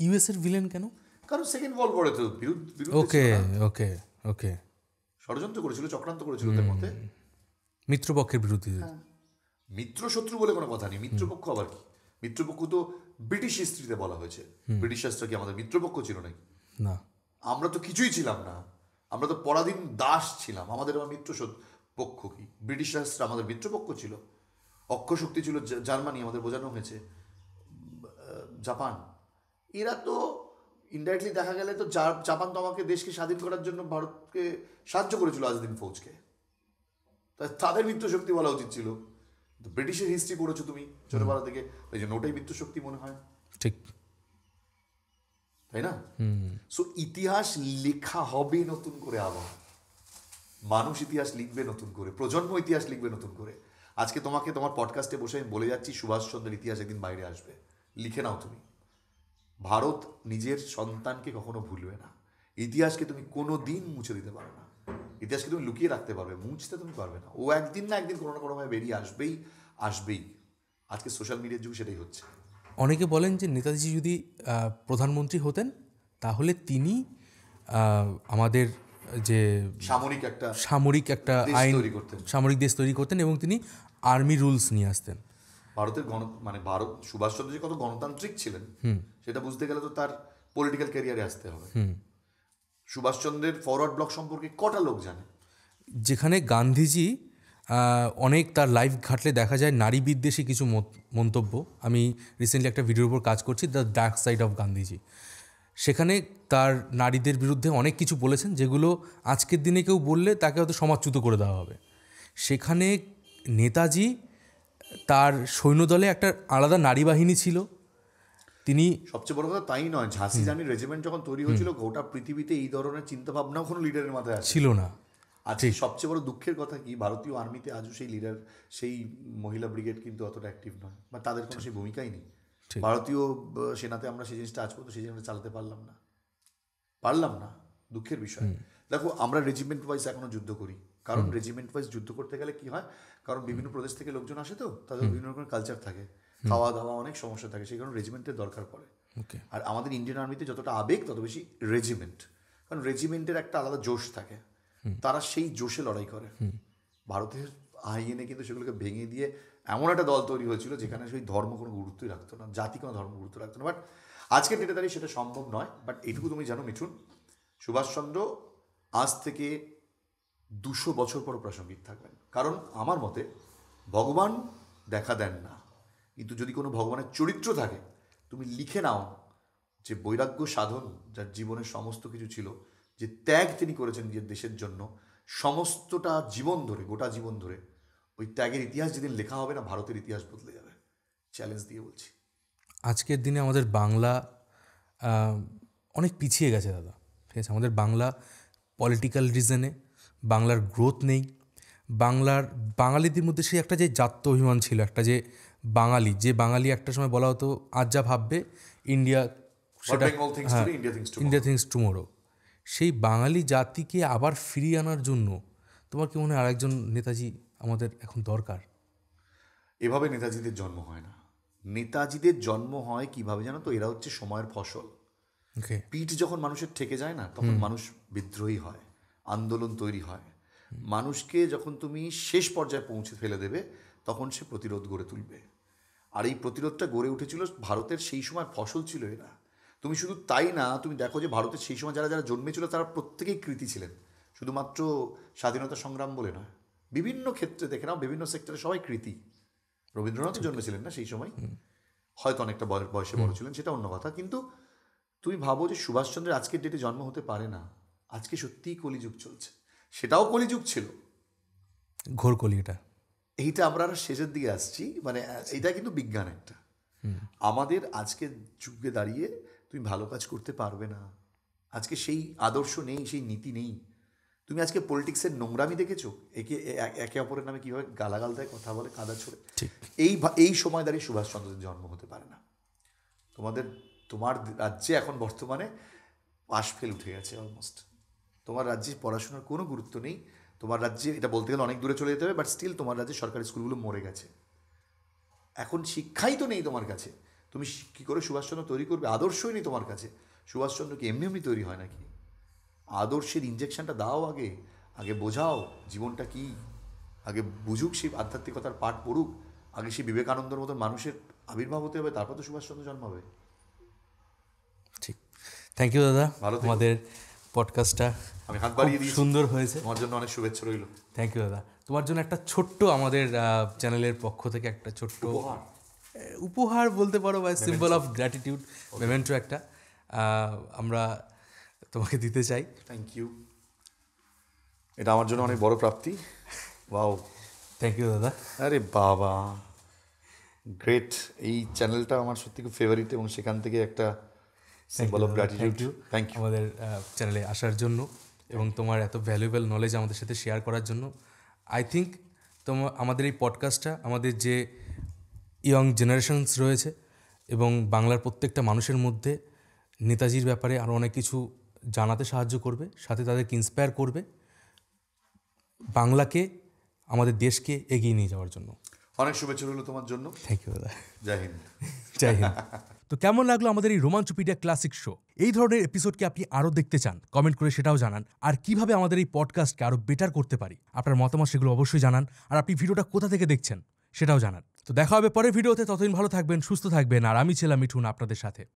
ইউএসের ভিলেন কেন? কারণ সেকেন্ড ওয়ার্ল্ড ওয়ারে তো ওকে ওকে ওকে ষড়যন্ত্র করেছিল, চক্রান্ত করেছিল ওদের মধ্যে, মিত্রপক্ষের বিরুদ্ধে। মিত্র শত্রু বলে কোনো কথা নেই। মিত্রপক্ষ আবার কি? মিত্রপক্ষ তো ব্রিটিশ হিস্ট্রিতে বলা হয়েছে। ব্রিটিশার্সরা কি আমাদের মিত্রপক্ষ ছিল নাকি? না, আমরা তো কিছুই ছিলাম না, আমরা তো পরাধীন দাস ছিলাম। আমাদের আবার পক্ষ কি? ব্রিটিশার্সরা আমাদের মিত্রপক্ষ ছিল। অক্ষশক্তি ছিল জার্মানি, আমাদের বোঝানো হয়েছে, জাপান। এরা তো ইনডাইরেক্টলি দেখা গেলে তো জাপান তো আমাকে দেশকে স্বাধীন করার জন্য ভারতকে সাহায্য করেছিল, আজদিন ফৌজকে। তাই তাদের মিত্রশক্তি বলা উচিত ছিল। ব্রিটিশের হিস্ট্রি পড়েছো তুমি ছোটবেলা থেকে, তাই জন্য ওটাই মিত্রশক্তি মনে হয়, ঠিক তাই না? সো ইতিহাস লেখা হবে নতুন করে, আবার মানুষ ইতিহাস লিখবে নতুন করে, প্রজন্ম ইতিহাস লিখবে নতুন করে। আজকে তোমাকে তোমার পডকাস্টে বসে আমি বলে যাচ্ছি সুভাষচন্দ্রের ইতিহাস একদিন বাইরে আসবে, লিখে নাও তুমি। ভারত নিজের সন্তানকে কখনো ভুলবে না। ইতিহাসকে তুমি কোনো দিন মুছে দিতে পারো না, ইতিহাসকে তুমি লুকিয়ে রাখতে পারবে, মুছতে তুমি পারবে না। ও একদিন না একদিন কোনো না কোনোভাবে বেরিয়ে আসবেই। আজকে সোশ্যাল মিডিয়ার যুগে সেটাই হচ্ছে। অনেকে বলেন যে নেতাজি যদি প্রধানমন্ত্রী হতেন তাহলে তিনি আমাদের যে সামরিক একটা আইন, সামরিক দেশ তৈরি করতেন এবং তিনি আর্মি রুলস নিয়ে আসতেন। ভারতের ভারত সুভাষচন্দ্র যে কত গণতান্ত্রিক ছিলেন সেটা বুঝতে গেলে তো তার পলিটিক্যাল ক্যারিয়ারে আসতে হবে। সুভাষচন্দ্রের ফরওয়ার্ড ব্লক সম্পর্কে কটা লোক জানে? যেখানে গান্ধীজি অনেক তার লাইভ ঘাটলে দেখা যায় নারী বিদ্বেষী কিছু মন্তব্য। আমি রিসেন্টলি একটা ভিডিওর উপর কাজ করছি, the dark side of Gandhiji. সেখানে তার নারীদের বিরুদ্ধে অনেক কিছু বলেছেন যেগুলো আজকের দিনে কেউ বললে তাকে হয়তো সমাজচ্যুত করে দেওয়া হবে। সেখানে নেতাজি তার সৈন্যদলে একটা আলাদা নারী বাহিনী ছিল। তিনি সবচেয়ে বড় কথা তাই নয়, ঝাঁসি রানীর রেজিমেন্ট যখন তৈরি হয়েছিল গোটা পৃথিবীতে এই ধরনের চিন্তাভাবনাও কোনো লিডারের মাথায় ছিল না। আজকে সবচেয়ে বড় দুঃখের কথা কি, ভারতীয় আর্মিতে আজও সেই লিডার, সেই মহিলা ব্রিগেড কিন্তু অতটা অ্যাক্টিভ নয়, বা তাদের কোনো সেই ভূমিকাই নেই। ভারতীয় সেনাতে আমরা সেই জিনিসটা আজ পর্যন্ত সেই জিনিসটা চালাতে পারলাম না, দুঃখের বিষয়। দেখো আমরা রেজিমেন্ট ওয়াইজ এখনো যুদ্ধ করি, কারণ রেজিমেন্ট ওয়াইজ যুদ্ধ করতে গেলে কি হয়, কারণ বিভিন্ন প্রদেশ থেকে লোকজন আসে, তো তাদের বিভিন্ন রকমের কালচার থাকে, খাওয়া দাওয়া অনেক সমস্যা থাকে, সেই কারণে রেজিমেন্টের দরকার পড়ে। আর আমাদের ইন্ডিয়ান আর্মিতে যতটা আবেগ তত বেশি রেজিমেন্ট, কারণ রেজিমেন্টের একটা আলাদা জোশ থাকে, তারা সেই জোশে লড়াই করে। ভারতের আইএনএ কিন্তু সেগুলোকে ভেঙে দিয়ে এমন একটা দল তৈরি হয়েছিল যেখানে সেই ধর্ম কোনো গুরুত্বই রাখতো না, জাতি কোনো ধর্ম গুরুত্ব রাখতো না। বাট আজকের ডেটে দাঁড়িয়ে সেটা সম্ভব নয়। বাট এইটুকু তুমি জানো মিঠুন, সুভাষচন্দ্র আজ থেকে 200 বছর পর প্রাসঙ্গিক থাকবেন। কারণ আমার মতে ভগবান দেখা দেন না, কিন্তু যদি কোনো ভগবানের চরিত্র থাকে, তুমি লিখে নাও যে বৈরাগ্য সাধন, যার জীবনের সমস্ত কিছু ছিল, যে ত্যাগ তিনি করেছেন নিজের দেশের জন্য সমস্তটা জীবন ধরে, গোটা জীবন ধরে, ওই ত্যাগের ইতিহাস যেদিন লেখা হবে না, ভারতের ইতিহাস বদলে যাবে, চ্যালেঞ্জ দিয়ে বলছি। আজকের দিনে আমাদের বাংলা অনেক পিছিয়ে গেছে দাদা, ঠিক আছে? আমাদের বাংলা পলিটিক্যাল রিজনে বাংলার গ্রোথ নেই। বাঙালিদের মধ্যে সেই একটা যে জাত্য অভিমান ছিল, একটা যে বাঙালি একটা সময় বলা হতো আজ যা ভাববে ইন্ডিয়া, সেটা ইন্ডিয়া থিংস টুমোরো। সেই বাঙালি জাতিকে আবার ফিরিয়ে আনার জন্য তোমার কি মনে হয় আরেকজন নেতাজি আমাদের এখন দরকার? এভাবে নেতাজিদের জন্ম হয় না। নেতাজিদের জন্ম হয় কিভাবে জানো তো? এরা হচ্ছে সময়ের ফসল। পিঠ যখন মানুষের ঠেকে যায় না, তখন মানুষ বিদ্রোহী হয়, আন্দোলন তৈরি হয়। মানুষকে যখন তুমি শেষ পর্যায়ে পৌঁছে ফেলে দেবে, তখন সে প্রতিরোধ গড়ে তুলবে। আর এই প্রতিরোধটা গড়ে উঠেছিল, ভারতের সেই সময় ফসল ছিল এরা। তুমি শুধু তাই না, তুমি দেখো যে ভারতের সেই সময় যারা যারা জন্মেছিল তারা প্রত্যেকেই কৃতী ছিলেন, শুধুমাত্র স্বাধীনতা সংগ্রাম বলে নয়, বিভিন্ন ক্ষেত্রে দেখে নাও, বিভিন্ন সেক্টরে সবাই কৃতী। রবীন্দ্রনাথও জন্মেছিলেন না সেই সময়, হয়তো অনেকটা বয়সে বড় ছিলেন, সেটা অন্য কথা। কিন্তু তুমি ভাবো যে সুভাষচন্দ্রের আজকের ডেটে জন্ম হতে পারে না। আজকে সত্যিই কলিযুগ চলছে, সেটাও কলিযুগ ছিল, ঘোর কলি। এটা এইটা আমরা আর শেষের দিকে আসছি, মানে এইটা কিন্তু বিজ্ঞান একটা। আমাদের আজকের যুগে দাঁড়িয়ে তুমি ভালো কাজ করতে পারবে না, আজকে সেই আদর্শ নেই, সেই নীতি নেই। তুমি আজকে পলিটিক্সের নোংরামি দেখেছো, একে অপরের নামে কীভাবে গালাগাল দেয়, কথা বলে, কাদা ছোড়ে। এই সময় দাঁড়িয়ে সুভাষচন্দ্রের জন্ম হতে পারে না। তোমার রাজ্যে এখন বর্তমানে পাশ ফেল উঠে গেছে অলমোস্ট। তোমার রাজ্যে পড়াশোনার কোনো গুরুত্ব নেই। তোমার রাজ্যে, এটা বলতে গেলে অনেক দূরে চলে যেতে হবে, বাট স্টিল তোমার রাজ্যে সরকারি স্কুলগুলো মরে গেছে। এখন শিক্ষাই তো নেই তোমার কাছে, তুমি কী করে সুভাষচন্দ্র তৈরি করবে? আদর্শই নেই তোমার কাছে। সুভাষচন্দ্র কি এমনি এমনি তৈরি হয় নাকি? আদর্শের ইনজেকশনটা দাও, আগে বোঝাও জীবনটা কি, আগে বুঝুক, সেই আধ্যাত্মিকতার পাঠ পড়ুক, আগে সেই বিবেকানন্দর মতন মানুষের আবির্ভাব হতে হবে, তারপর তো সুভাষচন্দ্র জন্মাবে। ঠিক, থ্যাংক ইউ দাদা। ভালো থেকো। আমাদের পডকাস্টটা আমি হাত বাড়িয়ে দিয়েছি, সুন্দর হয়েছে। তোমার জন্য অনেক শুভেচ্ছা রইল। থ্যাংক ইউ দাদা। তোমার জন্য একটা ছোট্ট আমাদের চ্যানেলের পক্ষ থেকে একটা ছোট্ট উপহার বলতে পারো, বা সিম্বল অফ গ্র্যাটিটিউড, মেমেন্টো একটা আমরা তোমাকে দিতে চাই। থ্যাংক ইউ, এটা আমার জন্য অনেক বড় প্রাপ্তি। ওয়াও, থ্যাংক ইউ দাদা। আরে বাবা, গ্রেট। এই চ্যানেলটা আমার সত্যি খুব ফেভারিট, এবং সেখান থেকে একটা symbol of gratitude. Thank you আমাদের চ্যানেলে আসার জন্য এবং তোমার এত ভ্যালুয়েবল নলেজ আমাদের সাথে শেয়ার করার জন্য। আই থিঙ্ক আমাদের এই পডকাস্টটা আমাদের যে ইয়ং জেনারেশনস রয়েছে এবং বাংলার প্রত্যেকটা মানুষের মধ্যে নেতাজির ব্যাপারে আরও অনেক কিছু জানাতে সাহায্য করবে, সাথে তাদেরকে ইন্সপায়ার করবে বাংলাকে, আমাদের দেশকে এগিয়ে নিয়ে যাওয়ার জন্য। অনেক শুভেচ্ছা রইল তোমার জন্য। থ্যাংক ইউ দাদা। জয় হিন্দ। জয় হিন্দ। তো কেমন লাগলো আমাদের এই রোমাঞ্চপিডিয়া ক্লাসিক শো? এই ধরনের এপিসোড কি আপনি আরও দেখতে চান? কমেন্ট করে সেটাও জানান। আর কিভাবে আমাদের এই পডকাস্টকে আরও বেটার করতে পারি, আপনার মতামত সেগুলো অবশ্যই জানান। আর আপনি ভিডিওটা কোথা থেকে দেখছেন সেটাও জানান। তো দেখা হবে পরের ভিডিওতে, ততদিন ভালো থাকবেন, সুস্থ থাকবেন। আর আমি ছিলাম মিঠুন আপনাদের সাথে।